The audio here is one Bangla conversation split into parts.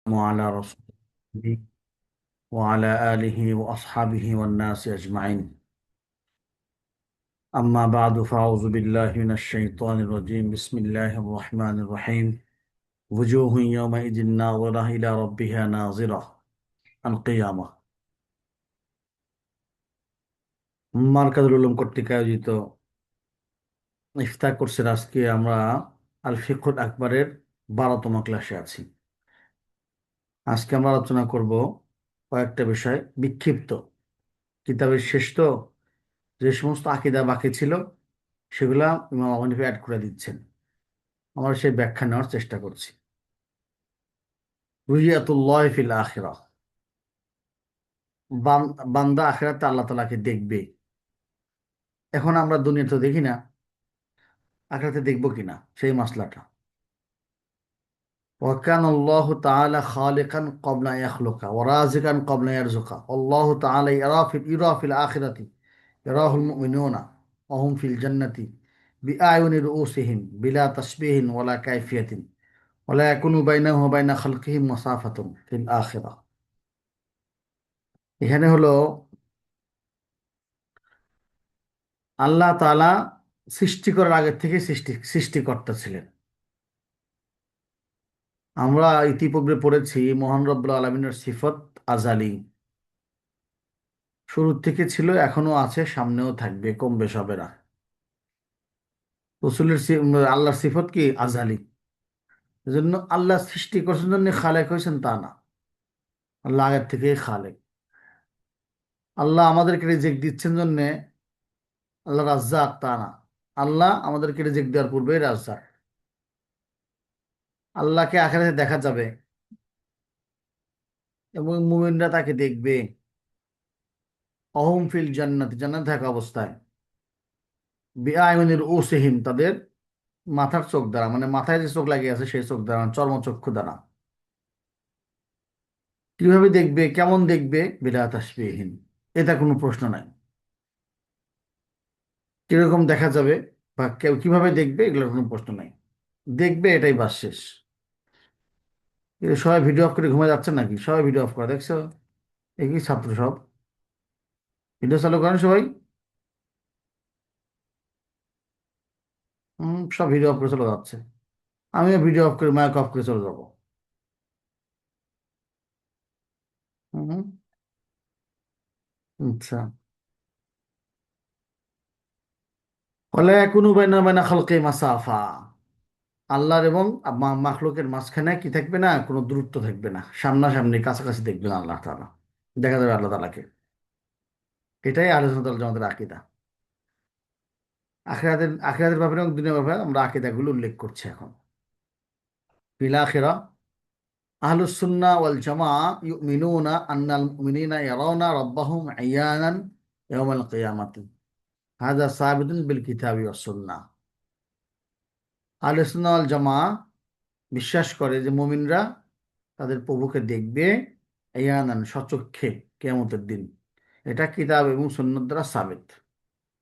وعلى رسوله وعلى آله وأصحابه والناس أجمعين. أما بعد فأعوذ بالله من الشيطان الرجيم. بسم الله الرحمن الرحيم. وجوه يومئذ ناظرة إلى ربها ناظرة القيامة. মার্কাজুল উলুম কর্তৃক আয়োজিত ইফতার কোর্সের আজকে আমরা আল ফিকহুল আকবরের 12তম ক্লাসে আছি। আজকে আমরা আলোচনা করব কয়েকটা বিষয় বিক্ষিপ্ত। কিতাবের শেষ তো, যে সমস্ত আকীদা বাকি ছিল সেগুলা ইমাম আবু হানিফা অ্যাড করে দিচ্ছেন। আমরা সেই ব্যাখ্যা নেওয়ার চেষ্টা করছি। রুইয়াতুল্লাহ ফিল আখিরাহ, বান্দা আখিরাতে আল্লাহ তাআলাকে দেখবে। এখন আমরা দুনিয়া তো দেখি না, আখিরাতে দেখবো কিনা সেই মাসলাটা। وكان الله تعالى خالقا قبل أن يخلق ورازقا قبل أن يرزق. الله تعالى يرى في الآخرة، يراه المؤمنون وهم في الجنة بأعين رؤوسهم بلا تشبيه ولا كيفية ولا يكون بينه وبين خلقه مسافة في الآخرة. এখানে হলো আল্লাহ তাআলা সৃষ্টি করার আগে থেকে সৃষ্টিকর্তা ছিলেন। আমরা ইতিপূর্বে পড়েছি মহান রব্বুল আলামিনের সিফত আজালি, শুরু থেকে ছিল, এখনো আছে, সামনেও থাকবে, কম বেশ হবে না। রসুলের আল্লাহর সিফত কি আজালি, এজন্য আল্লাহ সৃষ্টি করছেন জন্য খালেক হয়েছেন তা না, আল্লাহ আগের থেকেই খালেক। আল্লাহ আমাদেরকে রিজিক দিচ্ছেন জন্য আল্লাহ রাজ্জাক তা না, আল্লাহ আমাদেরকে রিজিক দেওয়ার পূর্বেই রাজ্জাক। আল্লাহকে আখিরাতে দেখা যাবে এবং মুমিনরা তাকে দেখবে। অহম ফিল জান্নাত, জান্নাত থাকা অবস্থায়, বিআইউনির উসিহিম, তাদের মাথার চোখ দ্বারা, মানে মাথায় যে চোখ লাগিয়ে আছে সেই চোখ দ্বারা, চর্মচক্ষু দ্বারা। কিভাবে দেখবে, কেমন দেখবে? বিলা তাসবিহিন, এটা কোনো প্রশ্ন নাই। কিরকম দেখা যাবে বা কেউ কিভাবে দেখবে এগুলোর কোনো প্রশ্ন নাই, দেখবে এটাই বাস শেষ। সবাই ভিডিও অফ করে ঘুমে যাচ্ছে নাকি? সবাই ভিডিও অফ করে দেখছো? একই ছাত্র সব, ভিডিও চালু করেন সবাই। সব ভিডিও অফ করে চলে যাচ্ছে। আমিও ভিডিও অফ করে মাইক অফ করে চলে যাবো। হুম, আচ্ছা। বলে কোনো বাইনা বাইনা খালকে মাসাফা, আল্লাহর এবং মাখলুকের মাঝখানে কি থাকবে না? কোনো দূরত্ব থাকবে না, সামনাসামনি কাছাকাছি দেখবে না আল্লাহ তাআলা, দেখা যাবে আল্লাহ তাআলাকে। এটাই আহলে সুন্নাত ওয়াল জামাতের আকীদা। আখিরাতের ব্যাপারে এবং দুনিয়ার ব্যাপারে আমরা আকীদাগুলো উল্লেখ করছি এখন। ফিল আখিরা, আহলুস সুন্নাহ ওয়াল জামাআহ ইউমিনুনা আন্নাল মুমিনিনা ইয়ারাউনা রাব্বাহুম আয়ানান ইয়াওমাল কিয়ামাতি, হাযা সাবিতুন বিল কিতাবি ওয়াস সুন্নাহ। আহলুস সুন্নাহ ওয়াল জামাআহ বিশ্বাস করে যে মুমিনরা তাদের প্রভুকে দেখবে আয়ানান, সচক্ষে, কিয়ামতের দিন। এটা কিতাব এবং সুন্নাহ দ্বারা সাবিত।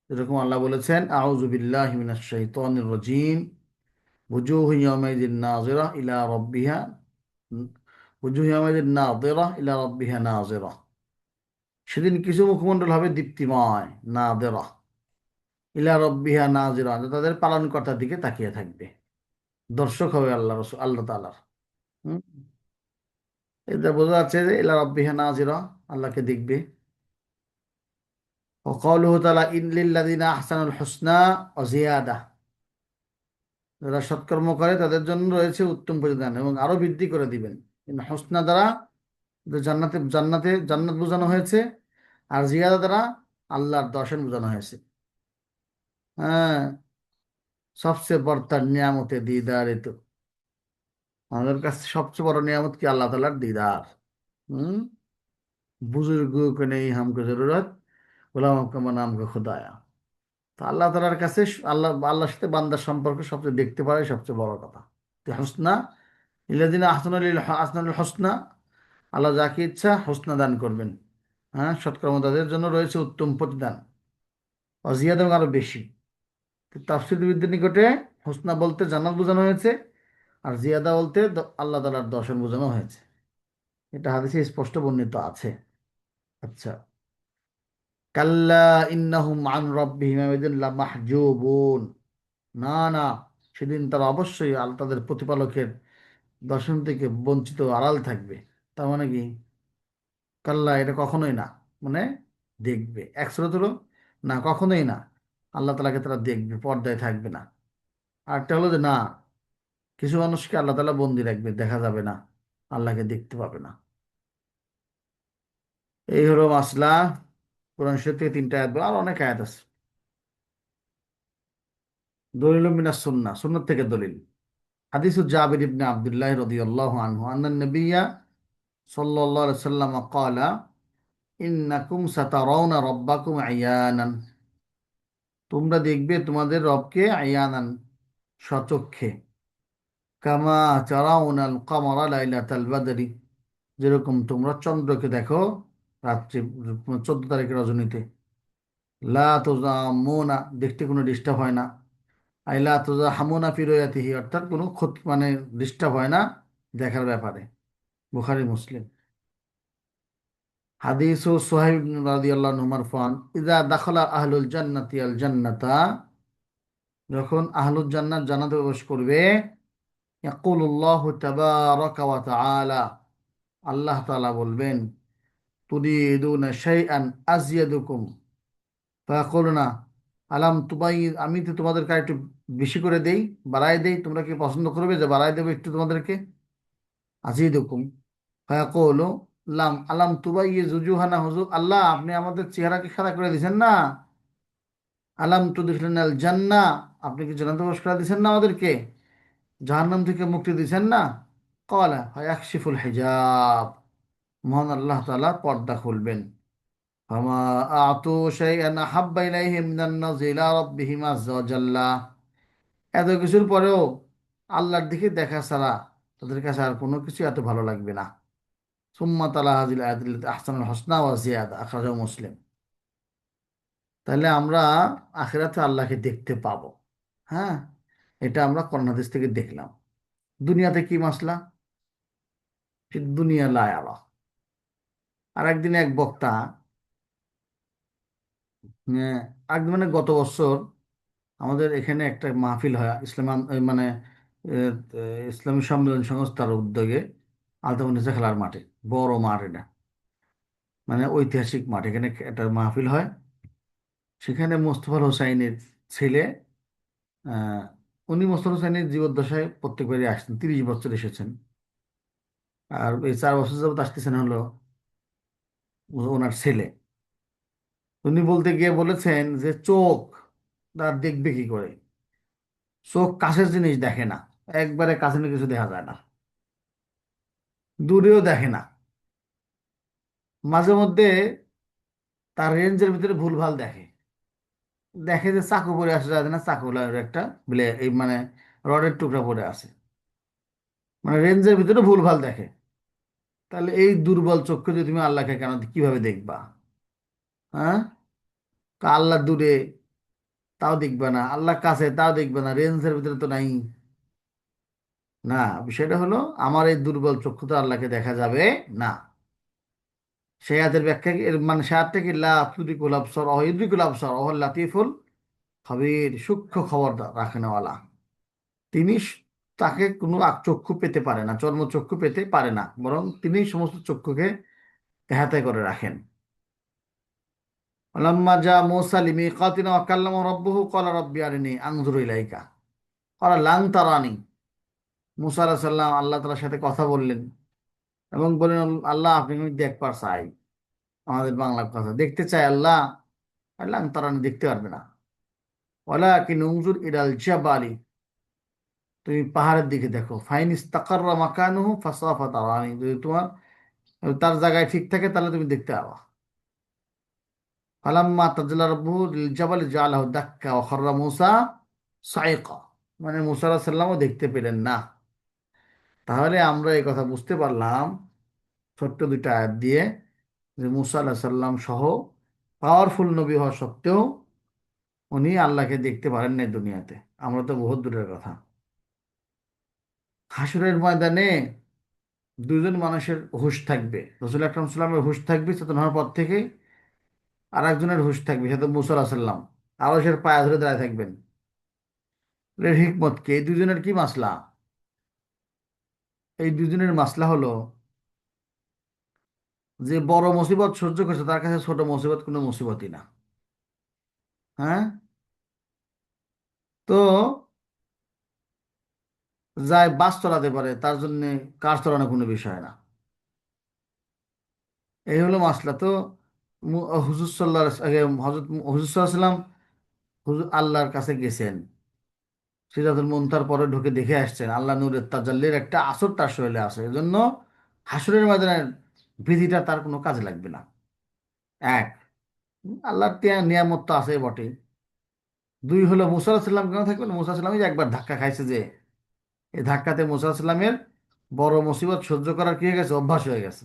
যেরকম আল্লাহ বলেছেন, আউযু বিল্লাহি মিনাশ শাইতানির রাজীম, وجوه يومئذ ناظرة إلى ربها وجوه يومئذ ناظرة إلى ربها ناظرة। সেদিন কিছু মুখমণ্ডল হবে দীপ্তিময়, নাযিরা, ইলা রব্বিহা নাযিরা, তাদের পালনকর্তার দিকে তাকিয়ে থাকবে। দর্শক হবে আল্লাহ রাসূল, আল্লাহ তাআলার। হুম, এটা বোঝা যাচ্ছে যে ইলা রব্বিহা নাযিরা, আল্লাহকে দেখবে। وقوله تعالى إن للذين أحسنوا الحسنى وزيادة, যারা সৎকর্ম করে তাদের জন্য রয়েছে উত্তম প্রতিদান এবং আরো বৃদ্ধি করে দিবেন। কিন্তু হোসনা দ্বারা জান্নাতে জান্নাতে জান্নাত বোঝানো হয়েছে, আর জিয়াদা দ্বারা আল্লাহর দর্শন বোঝানো হয়েছে। হ্যাঁ, সবচেয়ে বর্তার নিয়ামতে দিদার, এ তো আমাদের কাছে সবচেয়ে বড় নিয়ামত কি? আল্লাহ তাআলার দিদার। হম, বুজুর্গ কে নেই হামকো জরুরত, গোলাম কামা নাম কা খুদায়া। তো আল্লাহ তাআলার কাছে আল্লাহর সাথে বান্দার সম্পর্ক সবচেয়ে দেখতে পারে, সবচেয়ে বড় কথা। তো হোসনা, ইল্লাযিনা আহসানুল হোসনা, আল্লাহ যাকে ইচ্ছা হোসনা দান করবেন। হ্যাঁ, সৎকর্মতাদের জন্য রয়েছে উত্তম প্রতিদান, অজিয়াদ এবং আরো বেশি। তাফসীরবিদদের নিকটে হোসনা বলতে জান্নাত বোঝানো হয়েছে, আর জিয়াদা বলতে আল্লাহ তাআলার দর্শন বোঝানো হয়েছে। এটা হাদিসে স্পষ্ট বর্ণিত আছে। আচ্ছা, কাল্লা ইন্নাহুম আন রাব্বিহিম ইয়াউমাইযিন লামাহজুবুন। না না, সেদিন তারা অবশ্যই তাদের প্রতিপালকের দর্শন থেকে বঞ্চিত, আড়াল থাকবে। তার মানে কি? কাল্লা এটা কখনোই না, মানে দেখবে এক সুরত হলো, না কখনোই না, আল্লাহ তালাকে তারা দেখবে, পর্দায় থাকবে না। আর একটা হলো যে না, কিছু মানুষকে আল্লাহ তালা বন্দি রাখবে, দেখা যাবে না, আল্লাহকে দেখতে পাবে না। এই হলো মাসলা। কোরআন শরীফ থেকে তিনটা আয়াত, আর অনেক আয়াত আছে। দলিল মিনাস সুন্নাহ, সুন্নাত থেকে দলিল। হাদিসু জাবির ইবনে আব্দুল্লাহ রাদিয়াল্লাহু আনহু আন্না নবিয়্যা সাল্লাল্লাহু আলাইহি ওয়াসাল্লাম ক্বালা ইন্নাকুম সাতারাউনা রাব্বাকুম আয়ানান। তোমরা দেখবে তোমাদের রবকে আয়ানান, সচক্ষে। কামা তারাউনাল কামারা লাইলাতাল বদরি, যেরকম তোমরা চন্দ্রকে দেখো রাত্রি 14 তারিখের রজনীতে। লা তুজাম্মুনা, দেখতে কোনো ডিস্টার্ব হয় না। আইলা তুজাহামুনা ফি রুয়াতিহি, অর্থাৎ কোনো ক্ষতি মানে ডিস্টার্ব হয় না দেখার ব্যাপারে। বুখারী মুসলিম। হাদিসু সুহাইব রাদিয়াল্লাহু আনহু মারফুআন, ইযা দাখালা আহলুল জান্নাতি আল জান্নাতা, যখন আহলুল জান্নাত জান্নাতে প্রবেশ করবে, ইয়াকুলুল্লাহু তাবারাকা ওয়া তাআলা, আল্লাহ তাআলা বলবেন, তুরিদুনা শাইআন আযয়াদুকুম ফায়াকুলুনা আলাম তুবাইয়িদ, আমি তো তোমাদেরকে একটু বেশি করে দেই, বাড়াই দেই, তোমরা কি পছন্দ করবে যে বাড়াই দেবো একটু তোমাদেরকে? আযীদুকুম ফায়াকুলু লাম আলাম তুবাইয়িজ উজুহানা, হুজুর আল্লাহ আপনি আমাদের চেহারাকে খাড়া করে দিয়েছেন না। আলাম তুদখিলুনাল জান্নাহ, আপনি কি জান্নাতে প্রবেশ করে দিয়েছেন না আমাদেরকে, জাহান্নাম থেকে মুক্তি দিয়েছেন না। ক্বালা ফায়াকশিফুল হিজাব, মহান আল্লাহ তাআলা পর্দা খুলবেন। ফামা আতু শাইআন আহাব্বা ইলাইহিম মিনান নাযরি ইলা রাব্বিহিম আযজা ওয়া জাল্লা, এত কিছুর পরেও আল্লাহর দিকে দেখা ছাড়া তাদের কাছে আর কোনো কিছু এত ভালো লাগবে না। সুম্মা তালা হাযিল আয়াতুল আহসানুল হুসনা ওয়া জিয়াদা, আখরাজাহু মুসলিম। তাহলে আমরা আখিরাতে আল্লাহকে দেখতে পাবো। হ্যাঁ, এটা আমরা কোরআন হাদিস থেকে দেখলাম। দুনিয়াতে কি মাসলা? দুনিয়া লা ইয়ারা। আর একদিন এক বক্তা, একদিন মানে গত বছর আমাদের এখানে একটা মাহফিল হয় ইসলাম মানে ইসলামী সম্মেলন সংস্থার উদ্যোগে, আলতাফুন্নেসা খেলার মাঠে, বড় মাঠ এটা, মানে ঐতিহাসিক মাঠ, এখানে একটা মাহফিল হয়। সেখানে মোস্তফা হোসাইনের ছেলে, আহ, উনি মোস্তফা হোসাইনের জীবদ্দশায় প্রত্যেকবারই আসতেন, 30 বছর এসেছেন। আর এই 4 বছর যাবত আসতেছেন হলো ওনার ছেলে। উনি বলতে গিয়ে বলেছেন যে চোখ তার দেখবে কি করে, চোখ কাছের জিনিস দেখে না, একবারে কাছে নিয়ে কিছু দেখা যায় না, দূরেও দেখে না, মাঝে মধ্যে তার রেঞ্জের ভিতরে ভুলভাল দেখে। দেখে যে চাকু পড়ে আসে, যাতে না চাকু একটা এই মানে রডের টুকরা পড়ে আছে, মানে রেঞ্জের ভিতরে ভুলভাল দেখে। তাহলে এই দুর্বল চক্ষু দিয়ে তুমি আল্লাহকে কেন কিভাবে দেখবা? হ্যাঁ, আল্লাহ দূরে তাও দেখবে না, আল্লাহ কাছে তাও দেখবে না, রেঞ্জের ভিতরে তো নাই। না, বিষয়টা হলো আমার এই দুর্বল চক্ষু তো আল্লাহকে দেখা যাবে না। সেই হাতের ব্যাখ্যা মানে সে হাতটা কি, লা তুদরিকুল আবসার ওয়া ইউদরিকুল আবসার ওয়া হুয়াল লাতীফুল খবীর, সূক্ষ্ম খবর রাখনেওয়ালা। তিনি তাকে কোনো চক্ষু পেতে পারে না, চর্মচক্ষু পেতে পারে না, বরং তিনি সমস্ত চক্ষুকে এহাতে করে রাখেন। লাম্মা জা মূসা লিমিকাতিনা ওয়া কাল্লামাহু রাব্বুহু ক্বালা রাব্বি আরিনি আনজুর ইলাইকা ক্বালা লান তারানি। মূসা আলাইহিস সালাম আল্লাহ তাআলার সাথে কথা বললেন এবং বললেন, আল্লাহ আপনি আমি দেখবার চাই, আমাদের বাংলা কথা, দেখতে চাই আল্লাহ। আল্লাহ তারানি, দেখতে পারবে না। ওয়ালাকিন উনজুর ইলাল জাবালি, তুমি পাহাড়ের দিকে দেখো, ফাইন ইস্তাকাররা মাকানুহু ফাসাফা তারানি, যদি তোমার তার জায়গায় ঠিক থাকে তাহলে তুমি দেখতে পাবা। ফালাম্মা তাজাল্লা রাব্বুহু লিল জাবালি জাআলাহু দাক্কা ওয়া খাররা মূসা সাইকা, মানে মূসা আলাইহিস সালামও দেখতে পেলেন না। তাহলে আমরা এই কথা বুঝতে পারলাম ছোট্ট দুইটা আয়াত দিয়ে, যে মূসা আলাইহিস সালাম সহ পাওয়ারফুল নবী হওয়া সত্ত্বেও উনি আল্লাহকে দেখতে পারেন না দুনিয়াতে। আমরা তো বহুত দূরের কথা। হাসরের ময়দানে দুজন মানুষের হুঁশ থাকবে, রসুল আকরাম সাল্লামের হুঁশ থাকবে চেতন হওয়ার পর থেকে, আর একজনের হুঁশ থাকবে, সেটা মুসা আলাহিস সাল্লাম, আরশের পায়ে ধরে দাঁড়ায় থাকবেন। এর হিকমত কি? এই দুজনের কি মাসলা? এই দুজনের মাসলা হলো যে বড় মুসিবত সহ্য করছে তার কাছে ছোট মুসিবত কোনো মুসিবতই না। হ্যাঁ, তো যাই বাস চলাতে পারে তার জন্য কার চলানো কোনো বিষয় না। এই হলো মাসলা। তো হুজুর সাল্লাহ হজরত হুজুর সাল্লাহ সাল্লাম হুজুর আল্লাহর কাছে গেছেন, সিদরাতুল মুনতাহার পরে ঢুকে দেখে আসছেন আল্লাহ নূরের তাজাল্লির একটা আসর তার শরীরে আছে, এজন্য হাসরের ময়দানের বিধিটা তার কোনো কাজে লাগবে না। এক, আল্লাহর নিয়ামত তো আছে বটে। দুই হলো মুসা আলাহিস সাল্লাম কেন থাকবেন? মুসা আলাহিস সাল্লাম এই যে একবার ধাক্কা খাইছে, যে এই ধাক্কাতে মুসা আলাহিস সাল্লামের বড় মুসিবত সহ্য করার কি হয়ে গেছে, অভ্যাস হয়ে গেছে।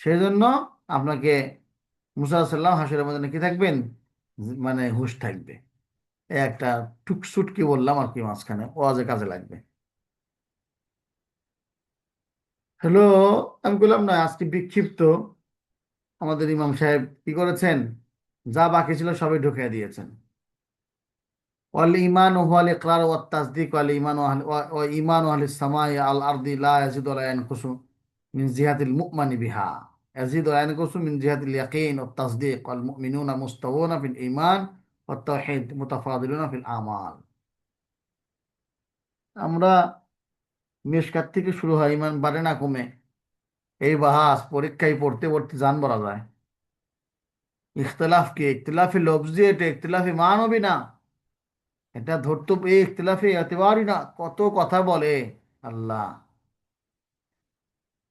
সেই জন্য আপনাকে মুসা আলাহিস সাল্লাম হাসরের ময়দানে কি থাকবেন, মানে হুঁশ থাকবে। এই একটা টুকসুট কি বললাম আর কি মাঝখানে, ওয়াজে কাজে লাগবে। হ্যালো, আমি বললাম না আজকে বিক্ষিপ্ত আমাদের ইমাম সাহেব কি করেছেন, যা বাকি ছিল সবই ঢুকিয়ে দিয়েছেন। ওয়াল ঈমান ওয়াল ইকরার ওয়াত তাসদীক ওয়াল ঈমান ওয়া ঈমান আহলিস সামাই আল আরদি লা ইয়াজিদু ওয়া লা ইয়ানকুসু মিন জিহাতিল মু'মিনি বিহা, ইয়াজিদু ওয়া ইয়ানকুসু মিন জিহাতিল ইয়াকিন ওয়াত তাসদীক ওয়াল মুমিনুনা মুস্তাওয়ুনা ফিল ঈমান ওয়াত তাওহীদ মুতাফাদিলুনা ফিল আমাল। আমরা মিশকাত থেকে শুরু হয়, ঈমান বাড়ে না কমে, এই বাহাস পরীক্ষায় পড়তে পড়তে জান বলা যায়। ইখতলাফ কি? ইখতলাফি লফজি, এটা ইখতলাফি মানবী না, এটা ধরতো এই ইখতলাফি এতবারই না, কত কথা বলে আল্লাহ।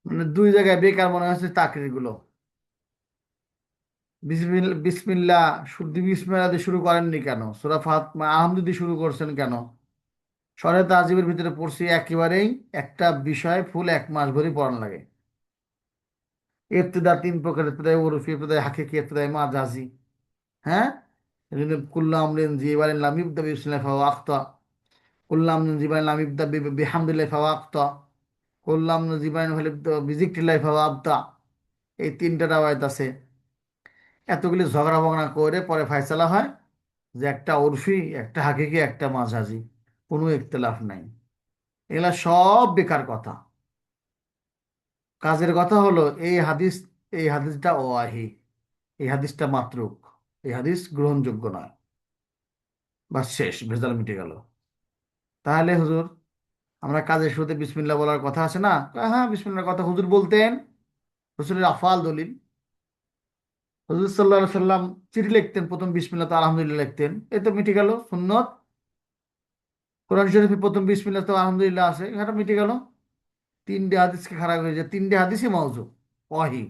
মানে দুই জায়গায় বেকার মনে হচ্ছে চাকরি গুলো। বিসমিল্লাহ, শুদ্ধ বিসমিল্লাহ দিয়ে শুরু করেননি কেন? সূরা ফাতিহা আলহামদু দিয়ে শুরু করছেন কেন? সরে তাজিবের ভিতরে পড়ছি একেবারেই একটা বিষয় ফুল 1 মাস ভরে পড়ানো লাগে। ইবতিদা 3 প্রকার, ইবতিদায়ে উরুফি, ইবতিদায়ে হাকিকি, ইবতিদায়ে মাজাজি। হ্যাঁ, এই জন্য কুল্লু আমরিন জিবারিন লাম ইবদা বিসমিল্লাহ ফাহুয়া আখতা, কুল্লু আমরিন জিবারিন লাম ইবদা বিহামদিল্লাহ ফাহুয়া আখতা, কুল্লু আমরিন জিবারিন বিজিকরিল্লাহ ফাহুয়া আবতা। এই 3টা রাওয়ায়াত আছে। এতগুলি ঝগড়া বগড়া করে পরে ফয়সালা হয় যে একটা উরফি, একটা হাকিকি, একটা মাঝাজি, কোনো ইখতিলাফ নাই। এগুলা সব বেকার কথা। কাজের কথা হলো এই হাদিসটা ওয়াহি, এই হাদিসটা মাতরুক, এই হাদিস গ্রহণযোগ্য নয়, বা শেষ, ভেজাল মিটে গেল। তাহলে হুজুর, আমরা কাজের শুরুতে বিসমিল্লাহ বলার কথা আছে না? হ্যাঁ, বিসমিল্লাহর কথা হুজুর বলতেন, রসুলের আফাল দলিল। হুজুর সাল্লাহ সাল্লাম চিঠি লিখতেন, প্রথম বিসমিল্লাহ তো আলহামদুলিল্লাহ লিখতেন, এই তো মিটে গেল সুন্নত। কোরআন শরীফে প্রথম বিসমিল্লাহ তো আলহামদুলিল্লাহ আছে, এটা মিটে গেল। 3টে হাদিসকে খারাপ হয়ে যায়, 3টে হাদিসই মাউযু, ওয়াহি।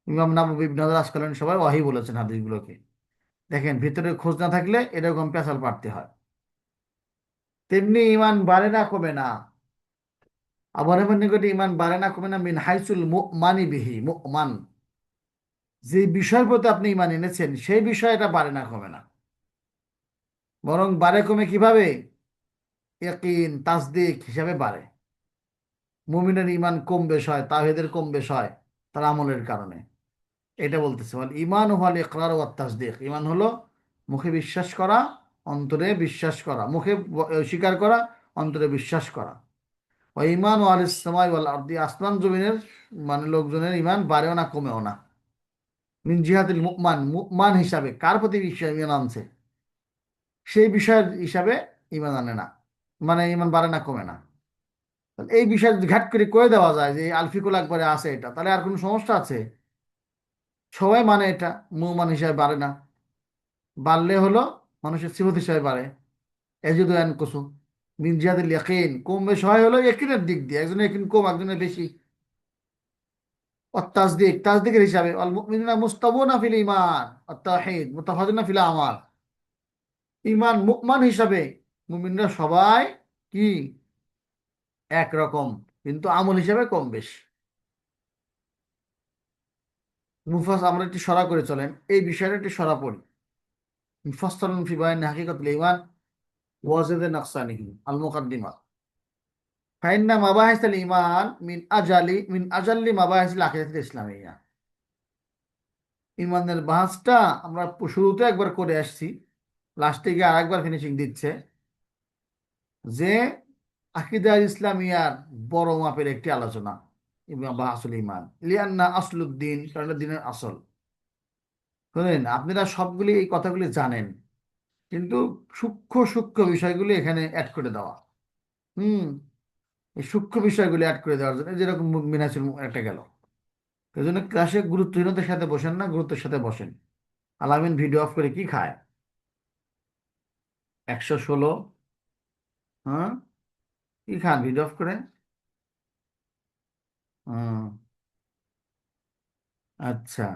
ইমাম নাববী, ইবনে হাজার আসকালানী সবাই ওয়াহি বলেছেন হাদিসগুলোকে। দেখেন, ভিতরে খোঁজ না থাকলে এরকম পেঁচাল পাড়তে হয়। তেমনি ইমান বাড়ে না কমে না। আবু হানিফার নিকটে ইমান বাড়ে না কমে না মিন হাইসুল মুমানি বিহি, মুমান, যে বিষয়ের প্রতি আপনি ইমান এনেছেন সেই বিষয়টা বাড়ে না কমে না, বরং বাড়ে কমে কিভাবে? ইয়াকিন তাসদিক হিসাবে বাড়ে। মুমিনের ইমান কম বেশ হয়, তাওহীদের কম বেশ হয় তার আমলের কারণে। এটা বলতেছে বল ইমান হল ইকরার ওয়াত তাসদিক। ইমান হলো মুখে বিশ্বাস করা, অন্তরে বিশ্বাস করা, মুখে স্বীকার করা, অন্তরে বিশ্বাস করা। ও ইমান ওয়াল ইসমাই ওয়াল আরদি, আসমান জমিনের মানে লোকজনের ইমান বাড়েও না কমেও না। মিন জিহাতিল মুমান, মুমান হিসাবে কার প্রতি বিশ্বাস ইমান আনছে সেই বিষয়ের হিসাবে ইমান আনে না, মানে ইমান বাড়ে না কমে না। তাহলে এই বিষয় যদি ঘাট করে কয়ে দেওয়া যায় যে এই আলফিকুল আকবরে আছে এটা, তাহলে আর কোনো সমস্যা আছে? সবাই মানে এটা মুমান হিসাবে বাড়ে না, বাড়লে হলো মানুষের সিফত হিসাবে বাড়ে। এজিদু ইয়ানকুসু মিন জিহাদিল ইয়াকিন, কম বেশি হয় হলো ইয়াকিনের দিক দিয়ে, একজনের ইয়াকিন কম একজনের বেশি। তাসদিক, তাসদিকের হিসাবে আল মুমিনুনা মুস্তাবুনা ফিল ঈমান ওয়াত তাওহীদ মুতাফাদিলুনা ফিল আমাল। ঈমান মুকমান হিসাবে মুমিনরা সবাই কি একরকম, কিন্তু আমল হিসাবে কম বেশ। মুফাস আমরা একটি সরা করে চলেন, এই বিষয়টা একটি সরা পড়ি। মুফাসসালুন ফি বায়ানি হাকিকাতুল ঈমান ওয়া জিদ নাকসানিহি, আল মুকাদ্দিমা। ফাইন্না মাবাহিসাল ইমান মিন আজাল্লি মাবাহিসাল আকিদাতুল ইসলামিয়া। ইমানের বাহাসটা আমরা শুরুতে একবার করে আসছি, লাস্টে গিয়ে আরেকবার ফিনিশিং দিচ্ছে, যে আকিদা ইসলামিয়ার বড় মাপের একটি আলোচনা বাহাসুল ইমান লিয়ান্না আসলুদ্দিন, কারণ এটা দিনের আসল। শুনেন, আপনারা সবগুলি এই কথাগুলি জানেন, কিন্তু সূক্ষ্ম সূক্ষ্ম বিষয়গুলি এখানে অ্যাড করে দেওয়া। হুম। এই সূক্ষ্ম বিষয়গুলি অ্যাড করে দেওয়ার জন্য, যেরকম মিনাসের একটা গেল, এই জন্য ক্লাসে গুরুত্বহীনতার সাথে বসেন না, গুরুত্বের সাথে বসেন। আলামিন ভিডিও অফ করে কি খায়? 116। হ্যাঁ, কি খান ভিডিও অফ করে? হুম। আচ্ছা।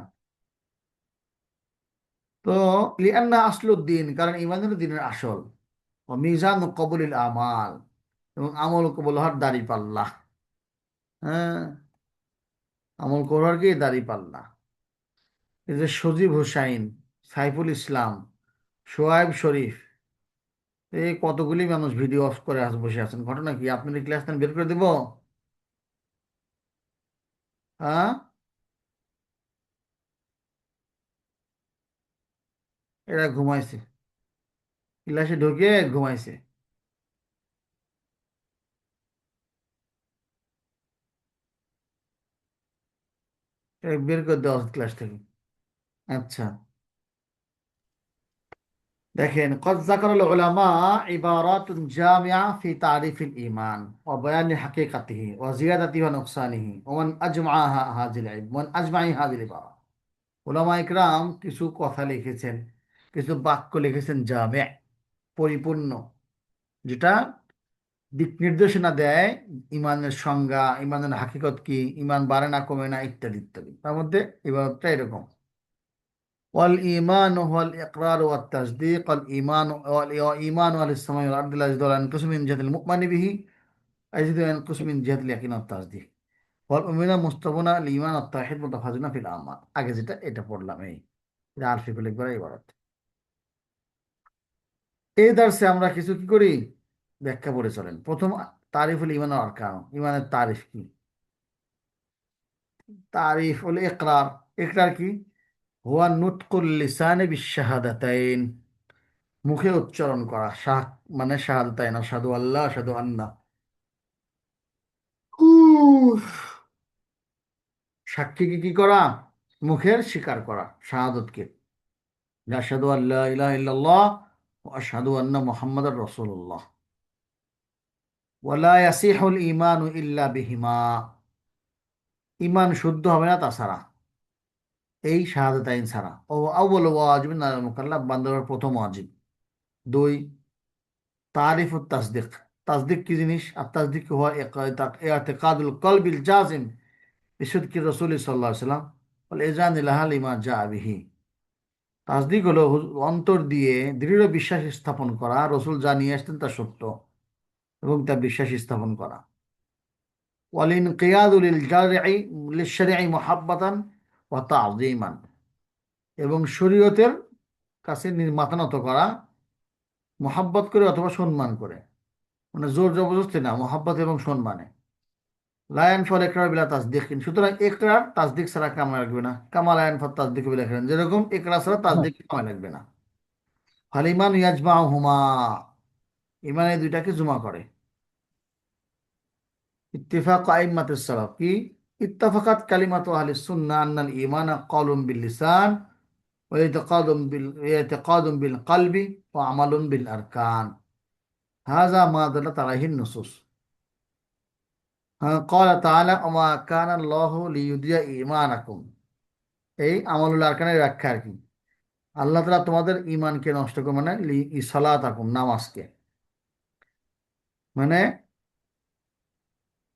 তো লিআন্না আসলুদ্দিন, কারণ ইমান হলো দিনের আসল। ও মিজান কবুলিল আমাল, এবং আমল কবুল হওয়ার দাড়ি পাল্লা। হ্যাঁ, আমল করার কি দাড়ি পাল্লা। এই যে সজীব হুসাইন, সাইফুল ইসলাম, সোহাইব শরীফ, এই কতগুলি মানুষ ভিডিও অফ করে বসে আছেন, ঘটনা কি? আপনার ক্লাস বের করে দিব? হ্যাঁ, এরা ঘুমাইছে, ক্লাসে ঢুকে ঘুমাইছে। এরা বের করে দেওয়া ক্লাস থেকে। আচ্ছা, দেখেন, قد ذكر العلماء عبارات جامعة في تعريف الإيمان وبيان حقيقته وزيادته ونقصانه ومن أجمعها هذه العلم ومن أجمع هذه العبارة। উলামা ইকরাম কিছু কথা লিখেছেন, কিছু বাক্য লিখেছেন জামে, পরিপূর্ণ, যেটা দিক নির্দেশনা দেয় ইমানের সংজ্ঞা, ইমানের হাকিকত কি, ইমান বাড়ে না কমে না, ইত্যাদি ইত্যাদি। তার মধ্যে ইবাদতটা এরকম: ওয়াল ঈমান ওয়াল ইকরার ওয়াত তাসদীক ওয়াল ঈমান ঈমান আল ইসলাম ওয়াল আরদ লা ইয়াজদু আন কুসমিন জিহাতিল মুমিনি বিহি আইজিদু আন কুসমিন জিহাতিল ইয়াকিন ওয়াত তাসদীক ওয়াল মুমিনা মুস্তাবুনা আল ঈমান ওয়াত তাওহীদ মুতাফাজিনা ফিল আমাল। আগে যেটা এটা পড়লাম, এই এটা আরফিকুল ইকবার ইবারত। এই দার্সে আমরা কিছু কি করি, ব্যাখ্যা পড়ে চলেন। প্রথম, তারিফুল ঈমান ওয়াল আরকান, ঈমানের তারিফ কি? তারিফ হল ইকরার। ইকরার কি? হুয়া নুতকুল লিসানে বিশ-শাহাদাতাইন, মুখে উচ্চারণ করা, মানে শাহাদাতাইন, আশহাদু আল্লাহ আশহাদু আন্না। উফ। সাক্ষীকে কি করা? মুখের স্বীকার করা শাহাদতকে, যে আশহাদু আল্লা ইলাহা ইল্লাল্লাহ ওয়া আশহাদু আন্না মুহাম্মাদার রাসূলুল্লাহ। ওয়ালা ইয়াসিহুল ঈমানু ইল্লা বিহিমা, ঈমান শুদ্ধ হবে না তাছাড়া, এই শাহাদাতাইন ছাড়া। ও আউয়ালু ওয়াজিবিন আলাল মুকাল্লাফ, বান্দার প্রথম ওয়াজিব। দুই, তারিফ ও তাসদিক। তাসদিক কি জিনিস? আর তাসদিক হওয়া ইতিকাদুল কলবিল জাজিম বিশুদ্ধি রসুল সাল্লাল্লাহু আলাইহি ওয়াসাল্লাম ওয়াল ইজান লাহা লিমা জা বিহি। তাসদিক হলো অন্তর দিয়ে দৃঢ় বিশ্বাস স্থাপন করা, রসুল যা নিয়ে আসতেন তা সত্য, এবং তা বিশ্বাস স্থাপন করা। ওয়াল ইনকিয়াদু লিশ-শারঈ মুহাব্বাতান ওয়া তা'যীমান, এবং শরীয়তের কাছে মাথা নত করা, মোহাব্বত করে অথবা সম্মান করে, মানে জোর জবরদস্তি না, মোহাব্বত এবং সম্মানে। লায়ন ফল একরার বিলা তাসদিক, সুতরাং একরার তাসদিক ছাড়া কামে লাগবে না। কামা লায়ন ফল তাসদিক বিলা একরার, যেরকম একরা ছাড়া তাসদিক কামে লাগবে না। ফালিমান ইয়াজমা হুমা, ইমান এই দুইটাকে জমা করে। ইত্তিফাক আইম্মাতুস সালাফ কি? ইত্তাফাকাত কালিমাতু আহলিস সুন্নাহ আন্নাল ঈমান কাওলুন বিল লিসান ওয়া ইতিকাদুন বিল কলবি ওয়া আমালুন বিল আরকান। হাযা মা দাল্লাত আলাইহিন নুসুস। قال تعالى وما كان الله ليضيع ঈমানাকুম, এই আমালুল আরকানের ব্যাখ্যা আর কি। আল্লাহ তাআলা তোমাদের ঈমানকে নষ্ট করবে, মানে সালাতাকুম, নামাজকে। মানে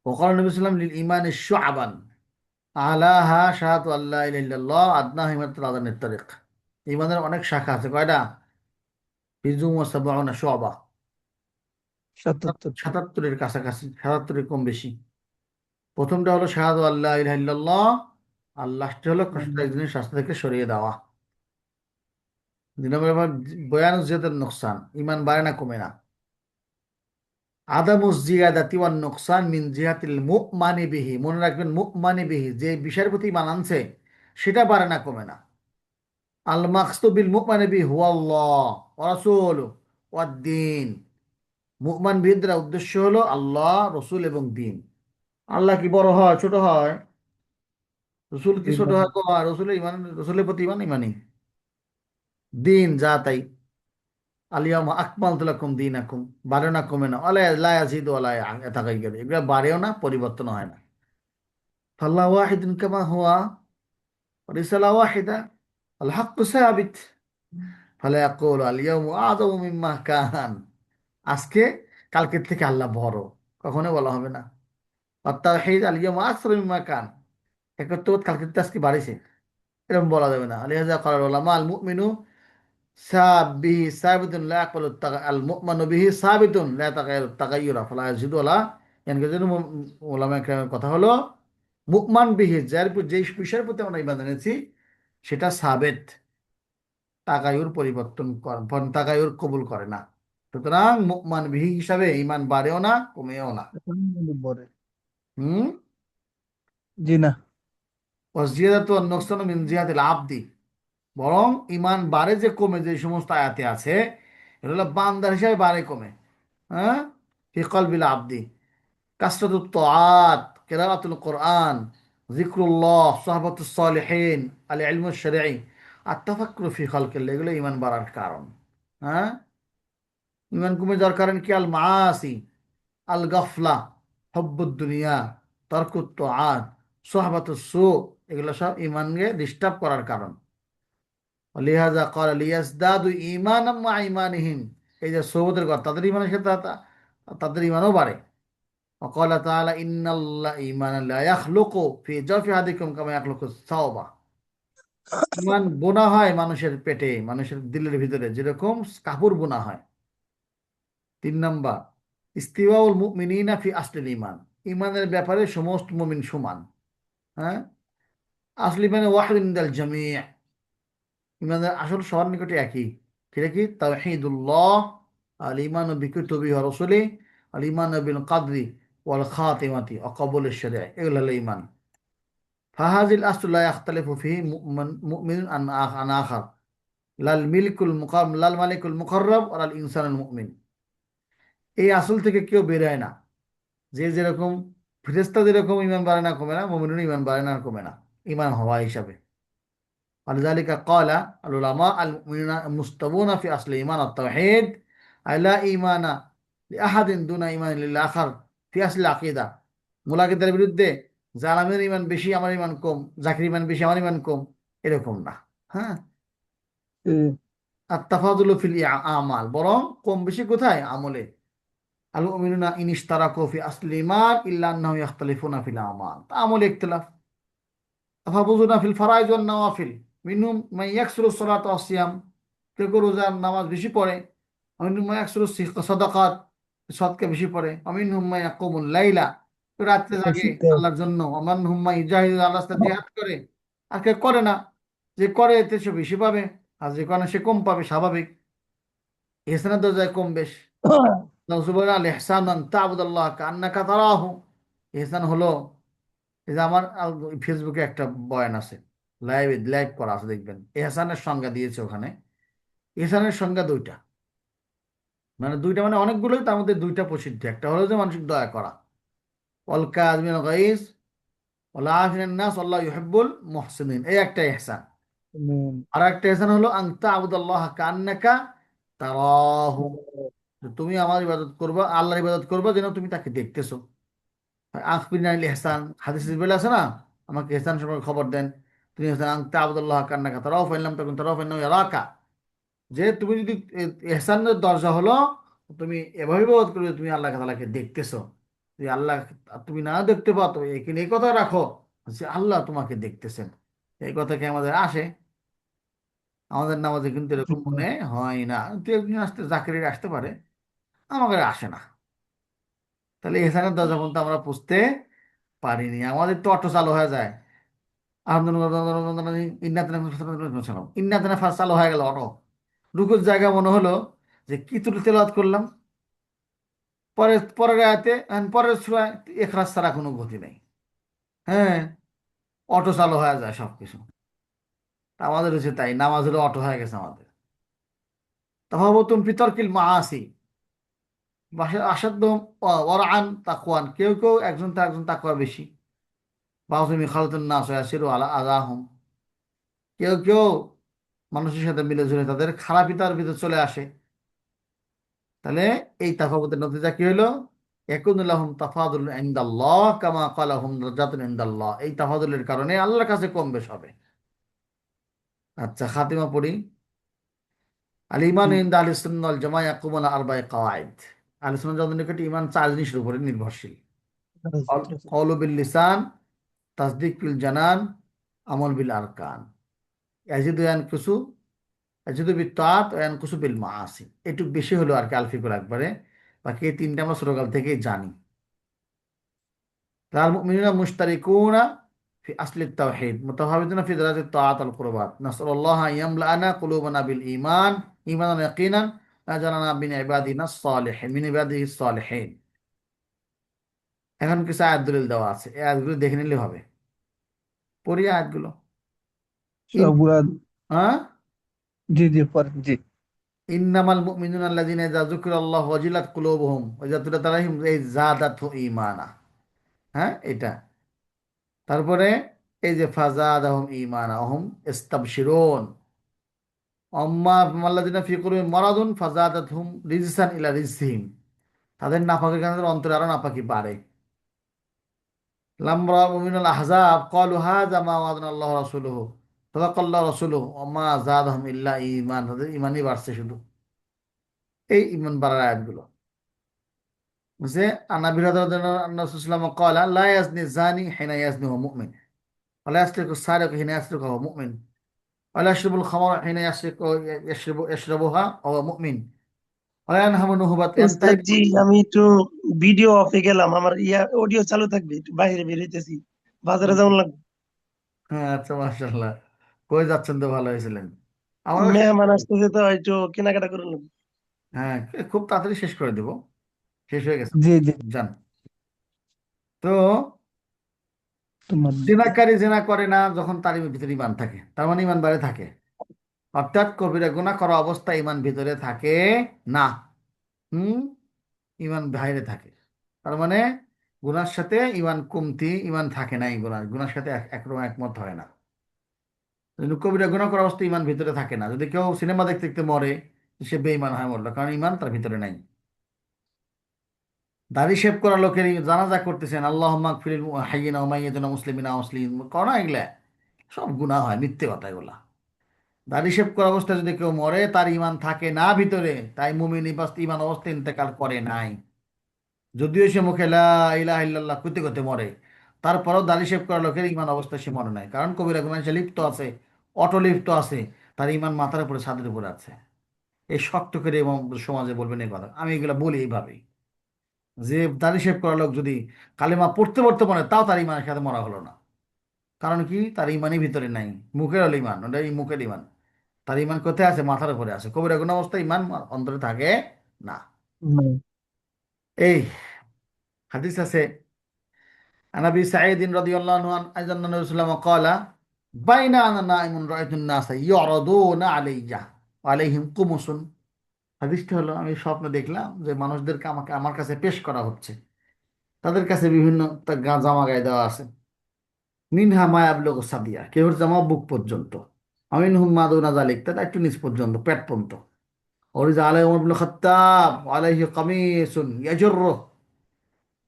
ওয়াকাল নবী সাল্লাম লিল ঈমানি শুআবান আলাহা শাহাদাতু আল্লা ইলাহা ইল্লাল্লাহ আদনাহা ইমাতাতুল আযানিত তারিক। ঈমানের অনেক শাখা আছে, কয়টা? হিজুম ওয়া সাবউনা শুআবা, 77টা। 77-এর কাছাকাছি, 77-এর কম বেশি। প্রথমটা হলো শাহাদু আল্লাহ ইলাহা ইল্লাল্লাহ, আর লাস্টে হলো কষ্ট একজনের শাস্তি থেকে সরিয়ে দেওয়া। 2 নম্বর আবার বয়ান জিয়াদাতুন নুকসান, ঈমান বাড়ে না কমে না। আদামুস জিয়াদাতি ওয়ান নুকসান মিন জিহাতিল মুমানি বিহি, মনে রাখবেন মুমানি বিহি, যে বিষয়ের প্রতি ঈমান আনছে সেটা বাড়ে না কমে না। আল মাকসুদ বিল মুমানি বিহি হুয়া আল্লাহ ওয়া রাসূলুহু ওয়াদ দ্বীন। মুমান বিহির দ্বারা উদ্দেশ্য হলো আল্লাহ, রসুল এবং দিন। আল্লাহ কি বড় হয় ছোট হয়? রসুল কি জি ছোট না। হয় বড় হয়? রসুলের ইমান, রসুলের প্রতি ইমান ইমানই। দিন যা তাই, আলিয়াম আকমালতু লাকুম দীনাকুম, বাড়ে না কমে না, আলা লা ইয়াজিদু ওয়া লা ইয়াতাগায়্যারু, এগুলো বাড়েও না পরিবর্তন হয় না। ফাল্লাহু ওয়াহিদুন কামা হুয়া, রিসালা ওয়াহিদা, আল হাক্কু সাবিত, ফালা ইয়াকুলু আল ইয়াউমু আ'যামু মিম্মা কান। আজকে কালকের থেকে আল্লাহ বড়, কখনো বলা হবে না। অত্যাহিদ আল ইয়াউমু আকসারু মিম্মা কান, একত্ববোধ কালকের থেকে আজকে বাড়িছে, এরকম বলা যাবে না। আলিহাযা ক্বালাল উলামা আল মুমিনু সাবিহি সাবিতুন লা ইয়াকবালু আল মু'মিনু বিহি সাবিতুন লা ইয়াতাগায়্যারু তাগায়্যুরা ফালা ইয়াজিদু ওয়ালা ইয়ানকুসু। উলামায়ে কেরামের কথা হলো, মু'মান বিহি, যেই বিষয়ের প্রতি আমরা ঈমান এনেছি সেটা সাবেত, তাগায়ুর পরিবর্তন তাগায়ুর কবুল করে না। সুতরাং মু'মান বিহি হিসাবে ঈমান বাড়েও না কমেও না। এখন বলে। হুম। জি না। ওয়াজিয়াদাতু ওয়ান নুকসানু মিন জিহাতিল আবদি, বরং ইমান বাড়ে যে কমে, যে সমস্ত আয়াতে আছে এটা হলো বান্দার হিসাবে বাড়ে কমে। হ্যাঁ, ফি কলবিল আবদি কাসরাতুত তাআত, কিরাআতুল কোরআন, যিকরুল্লাহ, সুহবাতুস সালিহিন, আল ইলমুশ শরঈ, আর তাফাক্কুরু ফি খালকিল্লাহ, এগুলো ইমান বাড়ার কারণ। হ্যাঁ, ইমান কমে যাওয়ার কারণ কি? আল মাআসি, আল গাফলা, হব্বুদ দুনিয়া, তারকুত তাআত, সুহবাতুস সু, এগুলো সব ইমানকে ডিস্টার্ব করার কারণ। লিহাজা ক্বালা লিয়াজদাদু ঈমানাম মা ঈমানিহিম, এই যে সৌবতের কথা, তাদের ইমানের সাথে তাদের ইমানও বাড়ে। وقال تعالى إن الله إيمان لا يخلق في جوف أحدكم كما يخلق الثوب। ইমান বোনা হয় মানুষের পেটে, মানুষের দিলের ভিতরে যেরকম কাপড় বোনা হয়। 3 নম্বর, ইস্তিওয়াউল মুমিনিনা ফি আসলিল ইমান, ইমানের ব্যাপারে সমস্ত মুমিন সমান। হ্যাঁ, আসল ইমানে ওয়াহিদ ইনদাল জামি', ইমানের আসল সবার নিকটে একই। সেটা কি? তাওহীদুল্লাহ, আল ঈমানু বিকুতুবিহি ওয়া রাসূলিহি, আল ঈমানু বিল কদরি ওয়াল খাতিমাতি ওয়া কবুলিশ শরঈ, এগুলো হলো ঈমান। ফাহাজিল আসলু লা ইখতালিফু ফিহি মুমিনুন আন আখার, লাল মালিকুল মুকাররব ওয়া লাল ইনসানুল মুমিন। এই আসল থেকে কেউ বের হয় না। যে যেরকম ফেরেশতা যেরকম ইমান বাড়ে না কমে না, মুমিনুন ইমান বাড়ে না কমে না, ইমান হওয়া হিসাবে। ولذلك قال العلماء المؤمنون مستوون في أصل الإيمان التوحيد، أي لا إيمان لأحد دون إيمان للآخر في أصل العقيدة। মুনাফিকদের বিরুদ্ধে জালামের ইমান বেশি আমার ইমান কম, জাকির ইমান বেশি আমার ইমান কম, এরকম না। হ্যাঁ, জি। আর তাফাদুল ফিল আমাল, বরং কম বেশি কোথায়? আমলে। আল মুমিনুনা ইন ইশতারাকু ফি আসল ঈমান ইল্লা আন্নাহু ইখতালিফুনা ফিল আমাল, আমলে ইখতিলাফ। তাফাবুজুনা ফিল ফারাইজ ওয়ান নওয়াফিল, মিনহুম মান ইয়াকসুরু সালাত ওয়াস সিয়াম, কেউ কেউ রোজার নামাজ বেশি পড়ে। মিনহুম মান ইয়াকসুরু সাদাকাত, সদকা বেশি পড়ে। মিনহুম মান ইয়াকুমুল লাইলা, কেউ রাত্রে এটা জাগে শীতে। আল্লাহর জন্য। মিনহুম মান ইউজাহিদু আল্লাহর রাস্তায় জিহাদ করে। আর কেউ করে না, যে করে এতে সে বেশি পাবে, আর যে করে না সে কম পাবে, স্বাভাবিক। ইহসানের দরজায় কম বেশ। আল্লাহ সুবহানাহু আল ইহসান আন তা'বুদাল্লাহ কান্নাকা তারাহু, ইহসান হলো, এই যে আমার ফেসবুকে একটা বয়ান আছে, লাইভ লাইভ করা আছে, দেখবেন এহসানের সংজ্ঞা দিয়েছে ওখানে। এহসানের সংজ্ঞা দুইটা, মানে দুইটা মানে অনেকগুলোই, তার মধ্যে দুইটা প্রসিদ্ধ। একটা হলো যে মানসিক দয়া করা, অল কাযিমিল গাইজ ওয়াল আফিনান নাস আল্লাহু ইউহিব্বুল মুহসিনিন, এই একটা ইহসান। আর একটা ইহসান হলো আন তা'বুদাল্লাহ কান্নাকা তারাহু, তুমি আমার ইবাদত করবা, আল্লাহর ইবাদত করবা যেন তুমি তাকে দেখতেছো। আখবিরনাল ইহসান, হাদিস বলে আছে না, আমাকে ইহসান সম্পর্কে খবর দেন। তুমি ইহসান আন তা'বুদাল্লাহ কান্নাকা তারাহু ফাইন লাম তাকুন তারাহু ফাইন্নাহু ইয়ারাকা, যে তুমি যদি ইহসানের দরজা হলো তুমি এভাবে ইবাদত করবে, তুমি আল্লাহ তাআলাকে দেখতেছো। যদি আল্লাহ তুমি না দেখতে পাও, তো এখানে এই কথা রাখো যে আল্লাহ তোমাকে দেখতেছেন। এই কথা কি আমাদের আসে? আমাদের নামাজে কিন্তু এরকম মনে হয় না। তুই একদিন আসতে জাকির আসতে পারে, আমাদের আসে না। তাহলে ইহসানের দরজা পর্যন্ত আমরা পুষতে পারিনি। আমাদের তো অটো চালু হয়ে যায়, ইন্নাতেনা ফার্স্ট চালু হয়ে গেল, অটো। রুকুর জায়গা মনে হলো যে কি তুলে তেলাওয়াত করলাম, পরের আয়াতে পরের সূরায় ইখলাস ছাড়া কোনো গতি নেই। হ্যাঁ, অটো চালু হয়ে যায় সবকিছু। তা আমাদের হচ্ছে তাই, নামাজ হলো অটো হয়ে গেছে আমাদের। তাফাওয়াতুন ফি তারকিল মাআসি, আসাধ্য ওয়ারআন তাকওয়ান, কেউ কেউ একজন তার একজন তাকওয়া বেশি। বাউজুমি খালাতুন নাস ইয়াসিরু আলা আযাহুম, কেউ কেউ মানুষের সাথে মিলে ঝুলে তাদের খারাপই তার ভিতর চলে আসে। তাহলে এই তাফাউতের নতিজা কি হলো? ইয়াকুনু লাহুম তাফাদুল ইনদাল্লাহ কামা ক্বালাহুম দারাজাতুন ইনদাল্লাহ, এই তাফাদুলের কারণে আল্লাহর কাছে কম বেশ হবে। আচ্ছা, খাতিমা পড়ি। আল ঈমান জি। ইনদা আহলিস সুন্নাহ ওয়াল জামাআহ ইয়াকুমু আলা আরবা'i কাওয়াইদ। আহলিস সুন্নাহ ওয়াল জামাতের নিকট ঈমান চার জিনিসের উপরে নির্ভরশীল। কওলু বিল লিসান, তাসদিক বিল জানান, আমল বিল আরকান। ইয়াজিদু ইয়ানকুসু, ইয়াজিদু বিত তাআত ওয়া ইয়ানকুসু বিল মাআসি। একটু বেশি হলো আর কি আলফিকুল একবারে। বাকি এই তিনটা আমরা ছোটকাল থেকেই জানি। তার মুমিনুনা মুশতারিকুনা ফি আসলি তাওহীদ মুতাফাওয়িতুনা ফি দারাজাত তাআত আল কুরবাত। নাসআলুল্লাহ আন ইয়ামলাআনা কুলুবানা বিল ঈমান ঈমানান ইয়াকিনান ওয়া জালানা মিন ইবাদিনা সালিহিন মিন ইবাদিহিস সালিহিন। এখন কিছু আয়াত দলিল দেওয়া আছে, এই আয়াতগুলো দেখে নিলে হবে। পড়ি আয়াতগুলো। ইন সবগুলা। হ্যাঁ, জি জি, পড়েন জি। ইন্নামাল মুমিনুনা আল্লাযিনা ইযা যুকিরাল্লাহু ওয়াজিলাত কুলুবুহুম ওয়া ইযা তুলিয়াত আলাইহিম এই যাদাতহু ঈমানা। হ্যাঁ, এটা। তারপরে এই যে ফাজাদাহুম ঈমানা ওয়া ইস্তাবশিরুন, আম্মা আল্লাযিনা ফি কুলুবিহিম মারাদুন ফাজাদাতহুম রিজসান ইলা রিজসিহিম, তাদের নাপাকের কারণে তাদের অন্তরে আরো নাপাকি বাড়ে। লাম্রা মিনাল আহজাব ক্বালু হাযা মা ওয়া'াদানা আল্লাহু ওয়া রাসূলুহু সাদাকাল্লাহু ওয়া রাসূলুহু ওয়া মা যাদাহুম ইল্লা ঈমান, তাদের ঈমানই বাড়ছে শুধু। এই ঈমান বাড়ার আয়াতগুলো যে আনাবি রাদিয়াল্লাহু আনহু রাসূলুল্লাহ ক্বালা লা ইয়াজনি যানি হিনা ইয়াজনি ওয়া মুমিন ওয়া লা ইয়াসরিকু সারিকু হিনা ইয়াসরিকু ওয়া মুমিন ওয়া লা ইয়াশরাবুল খামরা হিনা ইয়াশরাবুহা ওয়া হুয়া মুমিন ওয়া লা ইয়ানহামু নুহবাত উস্তাদ ইয়ানতাহিব। জি, আমি একটু ভিডিও অফে গেলাম, আমার অডিও চালু থাকবে, একটু বাইরে বের হইতেছি, বাজারে যেমন লাগবে। হ্যাঁ, আচ্ছা, মাশাআল্লাহ। কই যাচ্ছেন? তো ভালো হয়েছিলেন। আমারও শেষ মেহমান করে দেব। আসতেছে তো একটু কেনাকাটা করে নেবো। হ্যাঁ, খুব তাড়াতাড়ি শেষ করে দেব। শেষ হয়ে গেছে। জি জি। যান। তো তোমার জিনাকারী জিনা করে না যখন তার ভিতরে ইমান থাকে, তার মানে ইমান বাইরে থাকে। অর্থাৎ কবিরা গুনাহ করা অবস্থায় ইমান ভিতরে থাকে না। হুম, ইমান বাইরে থাকে। তার মানে গুনার সাথে ইমান কমতি, ইমান থাকে না। এই গুনার সাথে একরকম একমত হয় না। কিন্তু কবিরা গুনাহ করা অবস্থায় ইমান ভিতরে থাকে না। যদি কেউ সিনেমা দেখতে দেখতে মরে, সে বেঈমান হয়ে মরলো, কারণ ইমান তার ভিতরে নাই। দাড়ি শেভ করা লোকের জানাজা করতেছেন, আল্লাহ মাগফিরিল হাইয়িনা ওয়া মাইয়িতিনা মুসলিমিনা মুসলিম, করো না এগুলা? সব গুনাহ হয়, মিথ্যে কথা এগুলা। দাড়ি শেভ করা অবস্থায় যদি কেউ মরে, তার ইমান থাকে না ভিতরে, তাই মুমিন ইমান অবস্থায় ইন্তেকাল করে নাই। যদিও সে মুখে লা ইলাহা ইল্লাল্লাহ কইতে কইতে মরে, তারপরেও দাড়ি শেভ করা লোকের ইমান অবস্থায় সে মরে নাই, কারণ কবিরা গুনাহে সে লিপ্ত আছে, অটলিপ্ত আছে। তার ইমান মাথার উপরে, ছাদের উপরে আছে। এই শক্ত করে এবং সমাজে বলবেন এই কথা, আমি এগুলা বলি এইভাবেই, যে দাড়ি শেভ করা লোক যদি কালেমা পড়তে পড়তে মরে, তাও তার ইমানের সাথে মরা হলো না। কারণ কি? তার ইমানই ভিতরে নাই। মুখের হলো ইমান, ওটা এই মুখের ইমান। তার ইমান কোথায় আছে? মাথার উপরে আছে। কবিরা গুনাহ অবস্থায় ইমান অন্তরে থাকে না। নাই। এই হাদিস আছে, আনাবি সাঈদিন রাদিয়াল্লাহু আনহু আইজান নবী সাল্লাল্লাহু আলাইহি ওয়াসাল্লাম ক্বালা বাইনা আনা নাইমুন রাআইতুন নাসা ইউরাদুনা আলাইয়া ওয়া আলাইহিম কুমুসুন। হাদিসটা হলো, আমি স্বপ্নে দেখলাম যে মানুষদেরকে আমাকে আমার কাছে পেশ করা হচ্ছে। তাদের কাছে বিভিন্ন জামা গায়ে দেওয়া আছে। মিনহা মা ইয়াবলুগু সাদিয়া, কেউ জামা বুক পর্যন্ত। আমিনহুম মা দুনা যালিক, তাদের একটু নিচ পর্যন্ত, পেট পর্যন্ত। ওরিজা আলাই ওমর ইবনে খাত্তাব আলাইহি কামিসুন ইয়াজুররু,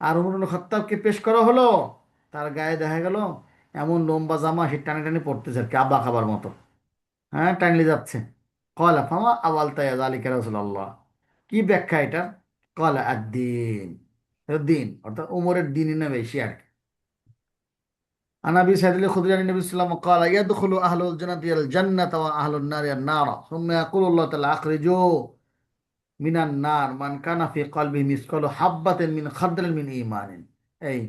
আর ওমর ইবনে খাত্তাবকে পেশ করা হলো, তার গায়ে দেখা গেল এমন লম্বা জামা, সে টানে টানে পড়তেছে আর কি, আব্বা খাবার মতো। হ্যাঁ, টানলে যাচ্ছে। কলা ফামা আওয়ালতা ইয়া যালিকা রাসূলুল্লাহ, কি ব্যাখ্যা এটা? কলা আদ-দীন, এটা দিন, অর্থাৎ ওমরের দিনই না বেশি আর কি। আনাবি সাইদুল খুদরি আন নবী সাল্লাল্লাহু আলাইহি ওয়াসাল্লাম قال يدخل اهل الجنه الجنه واهل النار النار ثم يقول الله تعالى اخرجوا من النار من كان في قلبه مثقال حبة من خردل من ঈমান। এই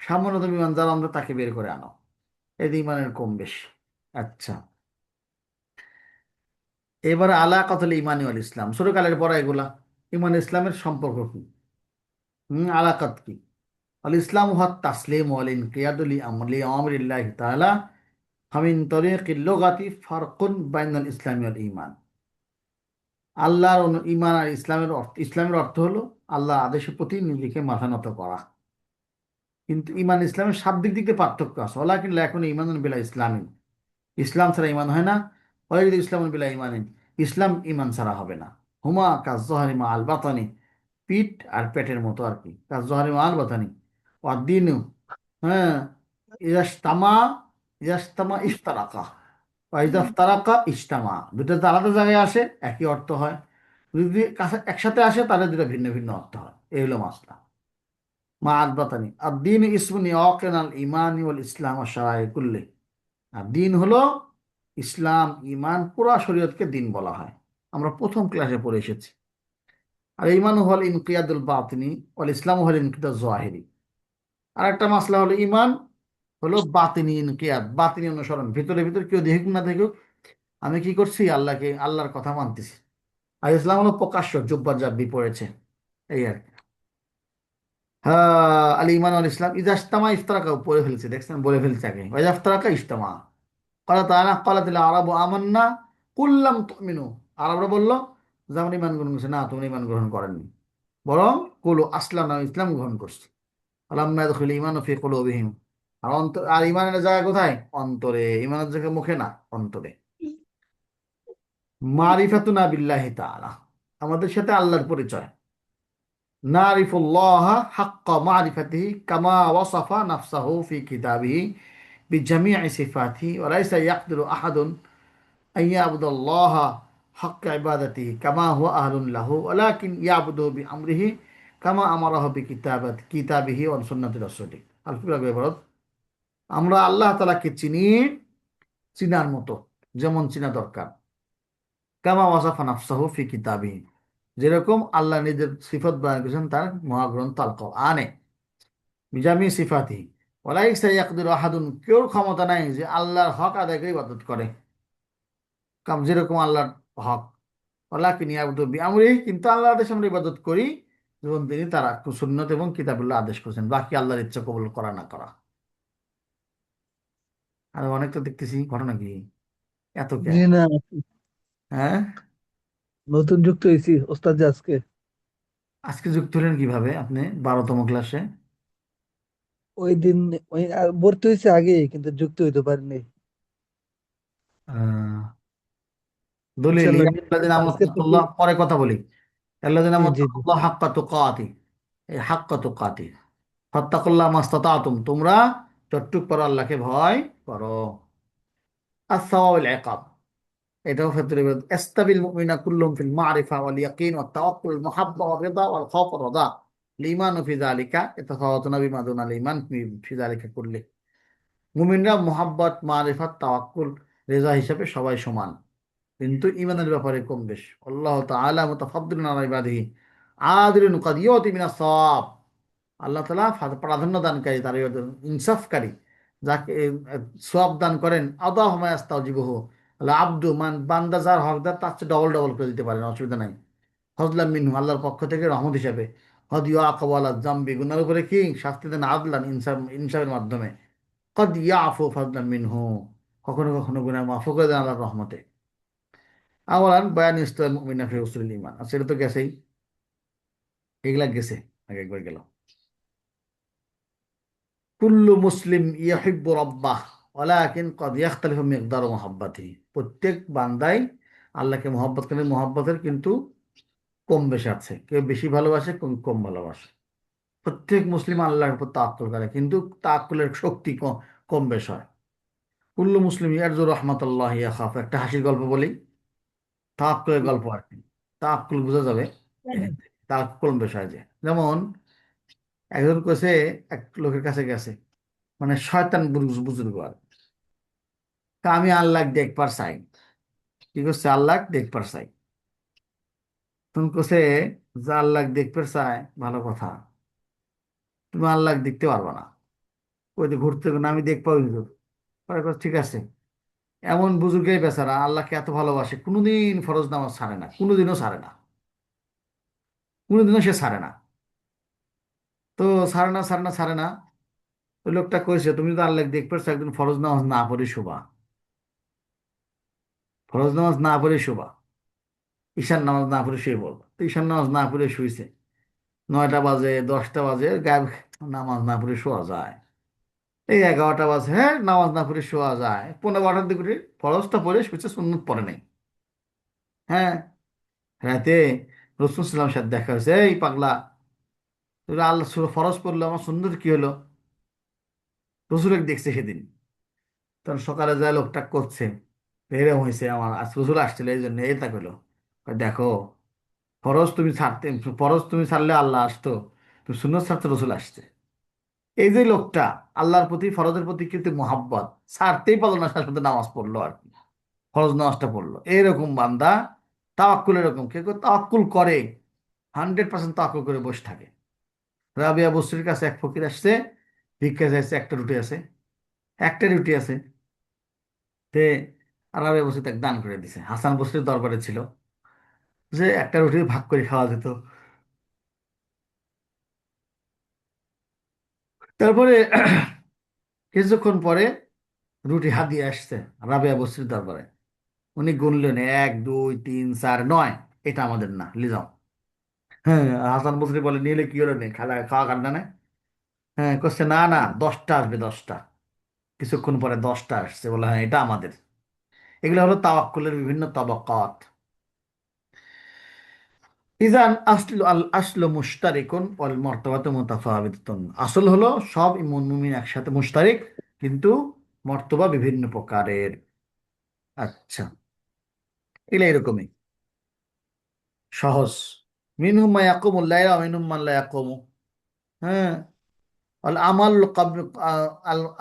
সামান্যতম ইমান যারা, আমরা তাকে বের করে আনো। এই যে ইমানের কম বেশি। আচ্ছা, এবারে আলাকাতুল ইমানি ওয়াল ইসলাম, ছোটকালের পড়া এগুলা। ইমান ইসলামের সম্পর্ক কি? আলাকাত কি? আল ইসলাম হত তাসলিম ওয়াল ইনকিয়াদু লিআমরিল্লাহি তাআলা ফামিন তরিকিল লুগাতি ফারকুন বাইনাল ইসলামি ওয়াল ঈমান। ঈমান আর ইসলামের অর্থ হলো আল্লাহর আদেশের প্রতি নিজেকে মাথা নত করা। কিন্তু ঈমান ইসলামের শাব্দিক দিক দিয়ে পার্থক্য আছে। ওয়ালাকিন লা ইয়াকুনু ঈমানুন বিলা ইসলামিন, ইসলাম ছাড়া ঈমান হয় না। ওয়া ইয়াজিদু ইসলামুন বিলা ঈমানিন, ইসলাম ঈমান ছাড়া হবে না। হুমা কায-যহরি মা আল বাতানি, পিঠ আর পেটের মতো আর কি। কায-যহরি মা আল বাতানি ওয়াদ দীনু, হ্যাঁ, ইজাস্তামা ইজাস্তামা ইফতারাকা, ইফতারাকা ইজতামা, দুটো তো আলাদা জায়গায় আসে, একই অর্থ হয়। যদি একসাথে আসে তাহলে দুটো ভিন্ন ভিন্ন অর্থ হয়। এই হলো মাসলা। মা আদবাতানি আর দিন ইসমুনি অকেন আল ইমানি ওয়াল ইসলাম শারাই কুল্লি। আর দিন হলো ইসলাম, ইমান, পুরা শরীয়তকে দিন বলা হয়। আমরা প্রথম ক্লাসে পড়ে এসেছি। আর ইমান হল ইনকিয়াদুল বাতিনি ওয়াল ইসলাম হল ইনকিয়াদ জাহিরি। আর একটা মাসলা হলো ইমান হলো বাতিনি ইনকিয়াদ, বাতিনি অনুসরণ, ভিতরে ভিতরে কেউ দেখুক না দেখুক আমি কি করছি, আল্লাহর কথা মানতেছি। আর ইসলাম হলো প্রকাশ্য, জুব্বা জাব্বি পড়েছে, এই আর কি। হ্যাঁ, আল ইমান আল ইসলাম ইজাস্তামা ইফতারাকা পড়ে ফেলছে, দেখছেন, বলে ফেলছে আগে। ইফতারাকা ইজতামা ক্বালা তাআলা ক্বালাতিল আরাবু আমান্না কুল লাম তুমিনু। আরবরা বলল যে আমরা ঈমান গ্রহণ করছি। না, তোমরা ঈমান গ্রহণ করেননি, বরং কুলু আসলামনা, ইসলাম গ্রহণ করছি। ফালাম্মা ইয়াদখুলুল ঈমানু ফি কুলুবিহিম। আর ঈমানের জায়গা কোথায়? অন্তরে। ঈমানের জায়গা মুখে না, অন্তরে। মারিফাতুনা বিল্লাহি তাআলা, আমাদের সাথে আল্লাহর পরিচয়। নারিফুল্লাহ হাক্কা মারিফাতিহি কামা ওয়াসাফা নাফসাহু ফি কিতাবিহি বিজামিই সিফাতিহি ওয়া লাইসা ইয়াকদিরু আহাদুন আন ইয়াবুদাল্লাহ হাক্কা ইবাদাতিহি কামা হুয়া আহলুন লাহু ওয়ালাকিন ইয়াবুদুহু বিআমরিহি কামা আমারাহু কিতাবিহি ওয়া সুন্নাতি রাসূলিহি। আল-ফুরাক ইবারত, আমরা আল্লাহ তাআলাকে চিনি চিনার মতো, যেমন চিনা দরকার। কামা ওয়াসাফা নাফসাহু ফি কিতাবিহি, যেরকম আল্লাহ নিজের সিফত বয়ান করেছেন তার মহাগ্রন্থ আল কোরআনে। বিজামি সিফাতি ওয়ালাইসা ইয়াকদিরু আহাদুন, কেউ ক্ষমতা নাই যে আল্লাহর হক আদায় করে ইবাদত করে, যেরকম আল্লাহর হক। ওয়ালাকিন ইয়াবুদু বিআমরিহি, কিন্তু আল্লাহর আদেশে আমরা ইবাদত করি, যেমন তিনি তারা সুন্নত এবং কিতাবুল্লাহ আদেশ করেছেন, বাকি আল্লাহর ইচ্ছা কবুল করা না করা। আর অনেক তো দেখতেছি, ঘটনা কি এত কে? জি না, হ্যাঁ, নতুন যুক্ত হয়েছি ওস্তাদ জি আজকে। আজকে যুক্ত হলেন কিভাবে আপনি 12তম ক্লাসে? ওই দিন ভর্তি হয়েছে আগে, কিন্তু যুক্ত হইতে পারিনি। আহ, দলিল ইনশাল্লাহ ইয়াল্লাযিনা আজকে থেকে। আমানুত্তাকুল্লাহ, পরে কথা বলি। আল্লাযিনা জি জি জি। আমানুত্তাকুল্লাহ হাক্কা তুকাতি, এই হাক্কা তুকাতি, ফাত্তাকুল্লাহ মাস্তাতাতুম, তোমরা যতটুক পারো আল্লাহকে ভয় করো। আস-সাওয়াব ওয়াল ইকাব, এটাও ক্ষেত্রে ইস্তাবিল মুমিনা কুল্লুম ফিল মারিফা ওয়াল ইয়াকিন ওয়াত তাওয়াক্কুল ওয়াল মুহাব্বা ওয়ার রিদা ওয়াল খাউফ ওয়ার রাজা লিমানু ফি যালিকা ইয়াতাফাওয়াতুনা বিমা দুনাল ঈমান ফি যালিকা কুল্লি। মুমিনরা মুহাব্বত, মারিফাত, তাওয়াক্কুল, রেজা হিসাবে সবাই সমান, কিন্তু ইমানের ব্যাপারে কম বেশ। আল্লাহ তাআলা মুতাফাদ্দিলুন আলা ইবাদিহি আদিলুন কাদ ইউতি মিনাস সাওয়াব। আল্লাহ তাআলা প্রাধান্য দানকারী, তার ইনসাফকারী, যাকে সওয়াব দান করেন। আদাহু মা ইস্তাওজিবুহু আল আব্দু, বান্দা যার হকদার তার চেয়ে ডবল ডবল করে দিতে পারেন, অসুবিধা নাই। ফজলাম মিনহু, আল্লাহর পক্ষ থেকে রহমত হিসাবে। কদ ইয়াকুবু আলা যামবি, গুনার উপরে কি শাস্তি দেন আদলান, ইনসাফের মাধ্যমে। কদ ইয়াফু ফজলাম মিনহু, কখনো কখনো গুনাহ মাফ করে দেন আল্লাহর রহমতে। আওয়ালান বয়ান ইসলাম মুমিনা ফি উসুলিল ঈমান, আচ্ছা এটা তো গেছেই, এগুলা গেছে, আগে একবার গেল। কুল্লু মুসলিম ইয়াহিব্বু রাব্বাহ ওয়ালাকিন কদ ইয়াখতালিফু মিকদারু মুহাব্বাতিহি, প্রত্যেক বান্দাই আল্লাহকে মহব্বত করেন, মহব্বতের কিন্তু কম বেশি আছে, কেউ বেশি ভালোবাসে, কেউ কম ভালোবাসে। প্রত্যেক মুসলিম আল্লাহর উপর তাওয়াক্কুল করে, কিন্তু তাওয়াক্কুলের শক্তি কম বেশ হয়। কুল্লু মুসলিম ইয়ারজু রাহমাতাল্লাহি ইয়াখাফ, একটা হাসির গল্প বলি, তাওয়াক্কুলের গল্প আর কি। তাওয়াক্কুল বোঝা যাবে এখান থেকে, তাওয়াক্কুল কম বেশ হয় যে। যেমন একজন কাছে, এক লোকের কাছে গেছে, মানে শয়তান বুজুর্গ আর, তা আমি আল্লাহ দেখবার চাই। কি করছে? আল্লাহ দেখবার চাই। তুমি কোসে যে আল্লাহ দেখতে চায়, ভালো কথা, তুমি আল্লাহ দেখতে পারবা না। ওই যে ঘুরতে না, আমি দেখবো হুজুর। পরে কয়, ঠিক আছে। এমন বুজুর্গই বেচারা আল্লাহকে এত ভালোবাসে, কোনোদিন ফরজ নামাজ ছাড়ে না, কোনোদিনও ছাড়ে না, কোনোদিনও সে ছাড়ে না। তো ছাড়ে না ছাড়ে না ছাড়ে না। ওই লোকটা কইছে, তুমি তো আল্লাহ দেখতেছো একদিন ফরজ নামাজ না পড়ে শোবা, ফরজ নামাজ না পড়ে শোবা, ঈশান নামাজ না পড়ে শুয়ে পড়বা। তো ঈশান নামাজ না পড়ে শুয়েছে, 9টা বাজে 10টা বাজে গায়েব, নামাজ না পড়ে শোয়া যায়? এই 11টা বাজে, হ্যাঁ নামাজ না পড়ে শোয়া যায়, 15-12টার দিকে ফরজটা পড়ে শুয়েছে, সুন্নত পড়ে নাই। হ্যাঁ, রাতে রসুল সাল্লামের সাথে দেখা হয়েছে, এই পাগলা, তোরা আল্লাহ ফরজ পড়লো, আমার সুন্নত কি হলো? রসুলকে দেখছে সেদিন। তখন সকালে যায় লোকটা করছে, এরকম হয়েছে আমার, আজ রসুল আসছিল এই জন্য এটা করলো। দেখো, ফরজ তুমি ছাড়তে, ফরজ তুমি ছাড়লে আল্লাহ আসতো, তুমি সুন্নত ছাড়তে রসুল আসছে। এই যে লোকটা আল্লাহর প্রতি, ফরজের প্রতি কিন্তু মোহাব্বত, ছাড়তেই পারলো না, সাথে সাথে নামাজ পড়লো আর কি, ফরজ নামাজটা পড়লো। এইরকম বান্দা তাওয়াক্কুল, এরকম কেউ কেউ তাওয়াক্কুল করে, 100% তাওয়াক্কুল করে বসে থাকে। রাবিয়া বস্তির কাছে এক ফকির আসছে, ভিক্ষা চাইছে, একটা রুটি আছে, একটা রুটি আছে। তে আর রাবিয়া বস্তি তাকে দান করে দিছে। হাসান বস্তির দরবারে ছিল যে একটা রুটি ভাগ করে খাওয়া যেত। তারপরে কিছুক্ষণ পরে রুটি হাত দিয়ে আসছে রাবিয়া বস্তির দরবারে। উনি গুনলেন, 1 2 3 4 9, এটা আমাদের না, লে যাও। হ্যাঁ, হাসান বসরি বলে, নিলে কি হলো, নেই খালা খাওয়া কান্না নেই। হ্যাঁ, করছে না না, 10টা আসবে 10টা। কিছুক্ষণ পরে 10টা আসছে, বলে হ্যাঁ এটা আমাদের। এগুলো হলো তাওয়াক্কুলের বিভিন্ন তবকাত। ইজান আসল আল আসল মুশতারিকুন ওয়াল মর্তাবাতু মুতাফাওয়াতিতুন। আসল হলো সব মুমিন একসাথে মুশতারিক, কিন্তু মর্তবা বিভিন্ন প্রকারের। আচ্ছা, এগুলো এরকমই সহজ। মিনহুম মা ইয়াকুমুল লাইলা ওয়া মিনহুম মান লা ইয়াকুমু। হ্যাঁ, الأعمال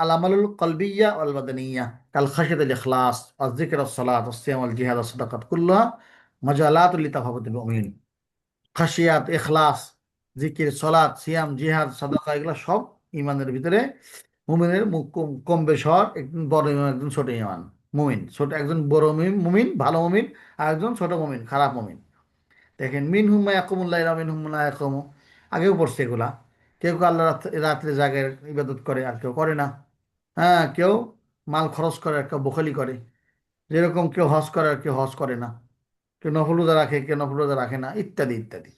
الأعمال القلبية والبدنية كالخشية الإخلاص الذكر الصلاة الصيام والجهاد الصدقات كلها مجالات لتفاوت المؤمنين। খাসিয়াত, ইখলাস, জিকির, সলাৎ, সিয়াম, জিহাদ, সাদাকা, এগুলো সব ইমানের ভিতরে। মুমিনের কম কম বেশ হওয়ার, একজন বড় ইমান, একজন ছোট ইমান। মুমিন ছোট, একজন বড় মুমিন ভালো মুমিন, আর একজন ছোট মুমিন খারাপ মুমিন। দেখেন, মিন হুম্মা ইয়াকুমুল্লাহ ইলা মিন হুম্মা লা ইয়াকুমু, আগেও পড়ছে এগুলা। কেউ কেউ আল্লাহ রাত্রে জাগের ইবাদত করে, আর কেউ করে না। হ্যাঁ, কেউ মাল খরচ করে, আর কেউ বখালি করে। যেরকম কেউ হজ করে, আর কেউ হজ করে না। কেউ নফল রোজা রাখে, কেউ নফল রোজা রাখে না, ইত্যাদি ইত্যাদি।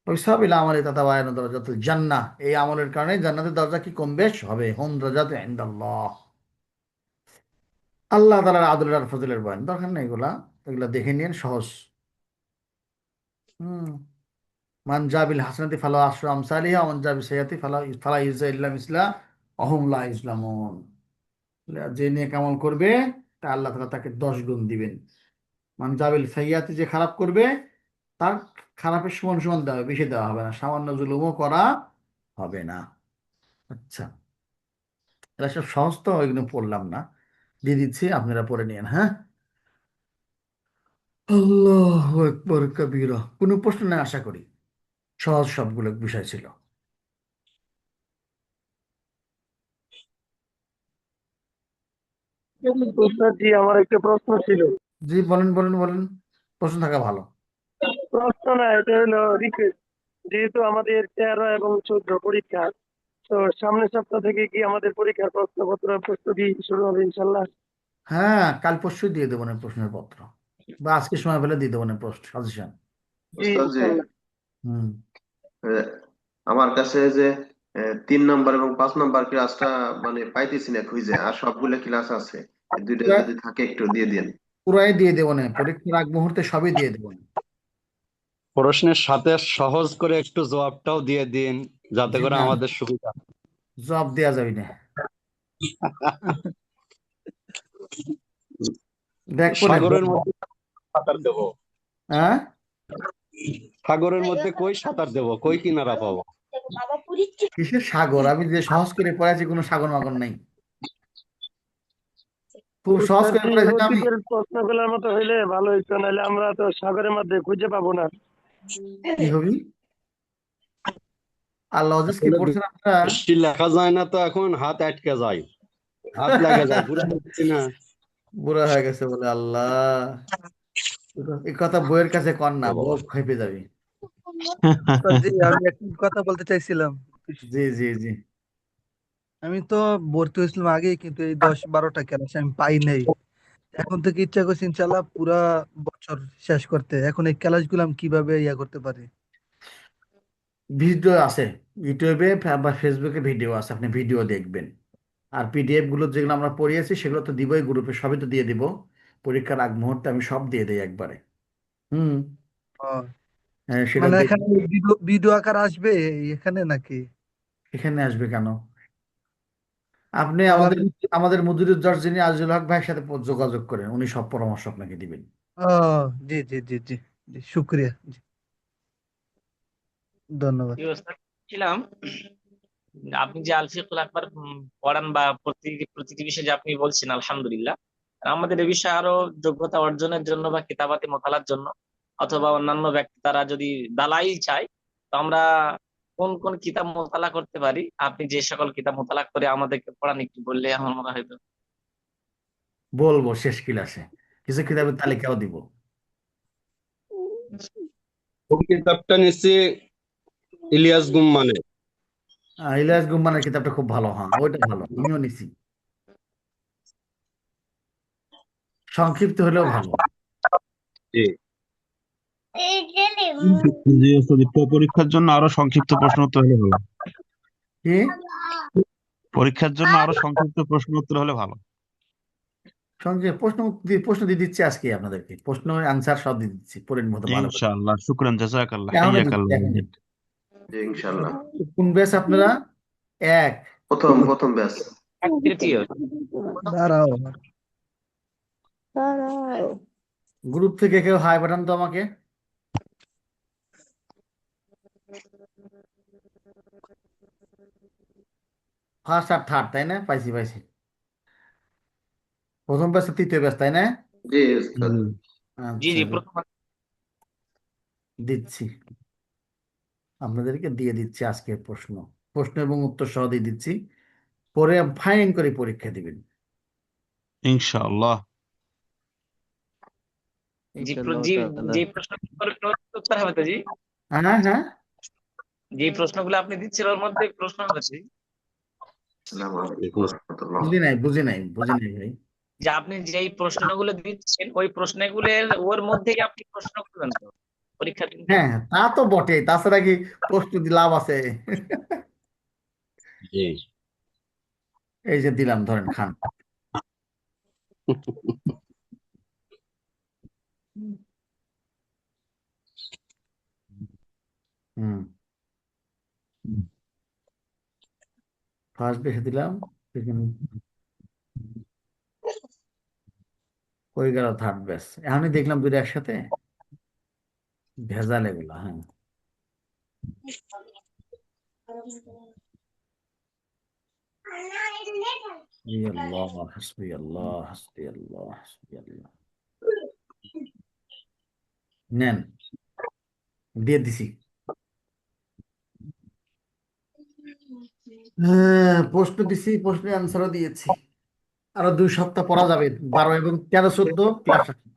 ওই সব ইলা আমলে তাতাবায়ানা দরজাতুল জান্নাহ, এই আমলের কারণে জান্নাতের দরজা কি কম বেশ হবে। হুম দরজাতু ইনদাল্লাহ, আল্লাহ তাআলার আদলের আর ফজলের বয়ান, দরকার নেই এগুলা। এগুলা দেখে নিন, সহজ। হুম, মান জাবিল হাসানাতি ফালা আশরু আমসালিহা ওয়া মান জাবিল সাইয়্যাতি ফালা ফালা ইউজা ইল্লা মিসলা ওয়া হুম লা ইসলামুন। যে নেক আমল করবে, তা আল্লাহ তাআলা তাকে 10 গুণ দিবেন। মান জাবিল সাইয়্যাতি, যে খারাপ করবে, তার খারাপের সমান সমান দেওয়া হবে, বেশি দেওয়া হবে না, সামান্য জুলুমও করা হবে না। আচ্ছা, এটা সব সহজ, তো ওইগুলো পড়লাম না, দিয়ে দিচ্ছি, আপনারা পড়ে নিন। হ্যাঁ, আল্লাহু আকবার কবীরা। কোনো প্রশ্ন নেই আশা করি, সহজ সবগুলো বিষয় ছিল। উস্তাদ জি, আমার একটা প্রশ্ন ছিল। জি, বলেন বলেন বলেন, প্রশ্ন থাকা ভালো। প্রশ্ন না, এটা হলো রিকোয়েস্ট। যেহেতু আমাদের 13 এবং 14 পরীক্ষা, তো সামনের সপ্তাহ থেকে কি আমাদের পরীক্ষার প্রশ্নপত্র প্রস্তুতি শুরু হবে ইনশাল্লাহ? হ্যাঁ, কাল পরশু দিয়ে দেবো না প্রশ্নের পত্র, বা আজকে সময় পেলে দিয়ে দেবো না প্রশ্ন সাজেশন। জি ওস্তাদ জি, ইনশাল্লাহ। হুম। আহ, আমার কাছে যে 3 নম্বর এবং 5 নম্বর ক্লাসটা মানে পাইতেছি না খুঁজে, আর সবগুলো ক্লাস আছে, এই দুইটা পুরা- যদি থাকে একটু দিয়ে দিন। পুরাই দিয়ে দেবো না, পরীক্ষার আগ মুহূর্তে সবই দিয়ে দেবো না। প্রশ্নের সাথে সহজ করে একটু জবাবটাও দিয়ে দিন, যাতে জি করে না, আমাদের সুবিধা হয়। জবাব দেওয়া যাবে না। দেখবো না। সাগরের মধ্যে সাঁতার দেবো, হ্যাঁ, সাগরের মধ্যে কই সাঁতার দেবো, কই কিনারা পাবো? কিসের সাগর? আমি যে সহজ করে পড়াইছি, কোনো সাগর মাগর নাই। খুব সহজ উস্তাদ করে জি, পড়াইছি না আমি। অতীতের প্রশ্নগুলোর মতো হইলে ভালো হইতো, নাহলে আমরা তো সাগরের মধ্যে খুঁজে পাবো না। কি হবি? আর লজেস কি আসলে পড়ছেন আপনারা? বেশি লেখা যায় না তো, এখন হাত আটকে যায়, হাত লেগে যায়, বুঝতে পারছি না। বুড়া হয়ে গেছে বলে, আল্লাহ। এই কথা বইয়ের কাছে কর না, ও বউ বাবা, খেপে যাবি। উস্তাদ জি, আমি একটা কথা বলতে চাইছিলাম। জি জি জি। আমি তো ভর্তি হয়েছিলাম আগেই, কিন্তু এই 10-12টা ক্লাস আমি পাই নাই। এখন থেকে ইচ্ছা করছি ইনশাল্লাহ পুরা বছর শেষ করতে। এখন এই ক্লাসগুলো আমি কিভাবে করতে পারি? ভিডিও আছে ইউটিউবে বা ফেসবুকে, ভিডিও আছে, আপনি ভিডিও দেখবেন। আর পিডিএফ গুলো যেগুলো আমরা পড়িয়েছি সেগুলো তো দিবই গ্রুপে, সবই তো দিয়ে দিব। পরীক্ষার আগ মুহূর্তে আমি সব দিয়ে দিই একবারে। হুম। ও, সেটা মানে দেখ। এখানে ভিডিও ভিডিও আকার আসবে এখানে নাকি? এখানে আসবে কেন? আপনি তাহলে আমাদের আমি আমাদের মুদিরুজ্জার যিনি আজিজুল হক ভাইয়ের সাথে যোগাযোগ করেন, উনি সব পরামর্শ আপনাকে দিবেন। ও, জি জি জি জি জি, শুক্রিয়া জি, ধন্যবাদ। কি অবস্থা ছিলাম, আপনি যে আলফিকুল আকবার পড়ান বা প্রতিটি বিষয়ে যে আপনি বলছেন, আলহামদুলিল্লাহ। আমাদের এ বিষয়ে আরো যোগ্যতা অর্জনের জন্য বা কিতাবাতি মোতালার জন্য, অথবা অন্যান্য ব্যক্তি তারা যদি দালাইল চায়, তো আমরা কোন কোন কিতাব মোতালা করতে পারি? আপনি যে সকল কিতাব মোতালা করে আমাদেরকে পড়ান একটু বললে আমার মনে হয়। বলবো শেষ ক্লাসে, কিছু কিতাবের তালিকাও দিব। ওই কিতাবটা নিচ্ছি ইলিয়াস গুম্মানের। ইলিয়াস গুম্মানের কিতাবটা খুব ভালো, হ্যাঁ ওইটা ভালো, আমিও নিছি। সংক্ষিপ্ত হলেও ভালো। জি। জি ওস্তাদ, পরীক্ষার জন্য আরো সংক্ষিপ্ত প্রশ্ন উত্তর হলে ভালো। কি? পরীক্ষার জন্য আরো সংক্ষিপ্ত প্রশ্ন উত্তর হলে ভালো। সঙ্গে প্রশ্ন দিয়ে দিচ্ছি আজকে আপনাদেরকে, প্রশ্ন আনসার সব দিয়ে দিচ্ছি, পড়েন মতো ভালো করে। ইনশাআল্লাহ, শুকরান, জাযাকাল্লাহ, এখনই দিচ্ছি, হাইয়াকাল্লাহ। এখনই। জি ইনশাল্লাহ। কোন ব্যাচ আপনারা? এক। প্রথম ব্যাচ। তৃতীয়। দাঁড়াও, গ্রুপ থেকে কেউ হাই পাঠান তো আমাকে। ফার্স্ট আর থার্ড, তাই না? পাইছি পাইছি। প্রথম ব্যাচ আর তৃতীয় ব্যাচ, তাই না? জি উস্তাদ। জি। জি আচ্ছা, জি, প্রথম। দিচ্ছি, আপনাদেরকে দিয়ে দিচ্ছি আজকের প্রশ্ন, প্রশ্ন এবং উত্তর সহ দিয়ে দিচ্ছি। পরে ফাইন করে পরীক্ষা দিবেন। ইনশাআল্লাহ। জি জি, যে প্রশ্ন উত্তর হবে তো জি? হ্যাঁ হ্যাঁ। যে প্রশ্নগুলো আপনি দিচ্ছেন ওর মধ্যে প্রশ্ন হবে জি? আসসালামু আলাইকুম ওয়া রাহমাতুল্লাহ। বুঝি নাই ভাই। যে আপনি যেই প্রশ্নগুলো দিচ্ছেন ওই প্রশ্নগুলো ওর মধ্যেই আপনি প্রশ্ন করবেন তো পরীক্ষার দিনকে? হ্যাঁ তা তো বটে, তাছাড়া কি প্রশ্ন দিয়ে লাভ আছে? জি। এই যে দিলাম, ধরেন খান। হুম। ফার্স্ট বেসে দিলাম, সেকেন্ড হয়ে গেল, থার্ড বেস। এখনই দেখলাম দুটো একসাথে, ভেজাল এগুলো। হ্যাঁ। হাসবি আল্লাহ হাসবি আল্লাহ হাসবি আল্লাহ হাসবি আল্লাহ। নেন, দিয়ে দিছি। হ্যাঁ, প্রশ্ন দিছি, প্রশ্নের আনসারও দিয়েছি। আরো 2 সপ্তাহ পড়া যাবে, 12 এবং 13, 14 ক্লাস আছে।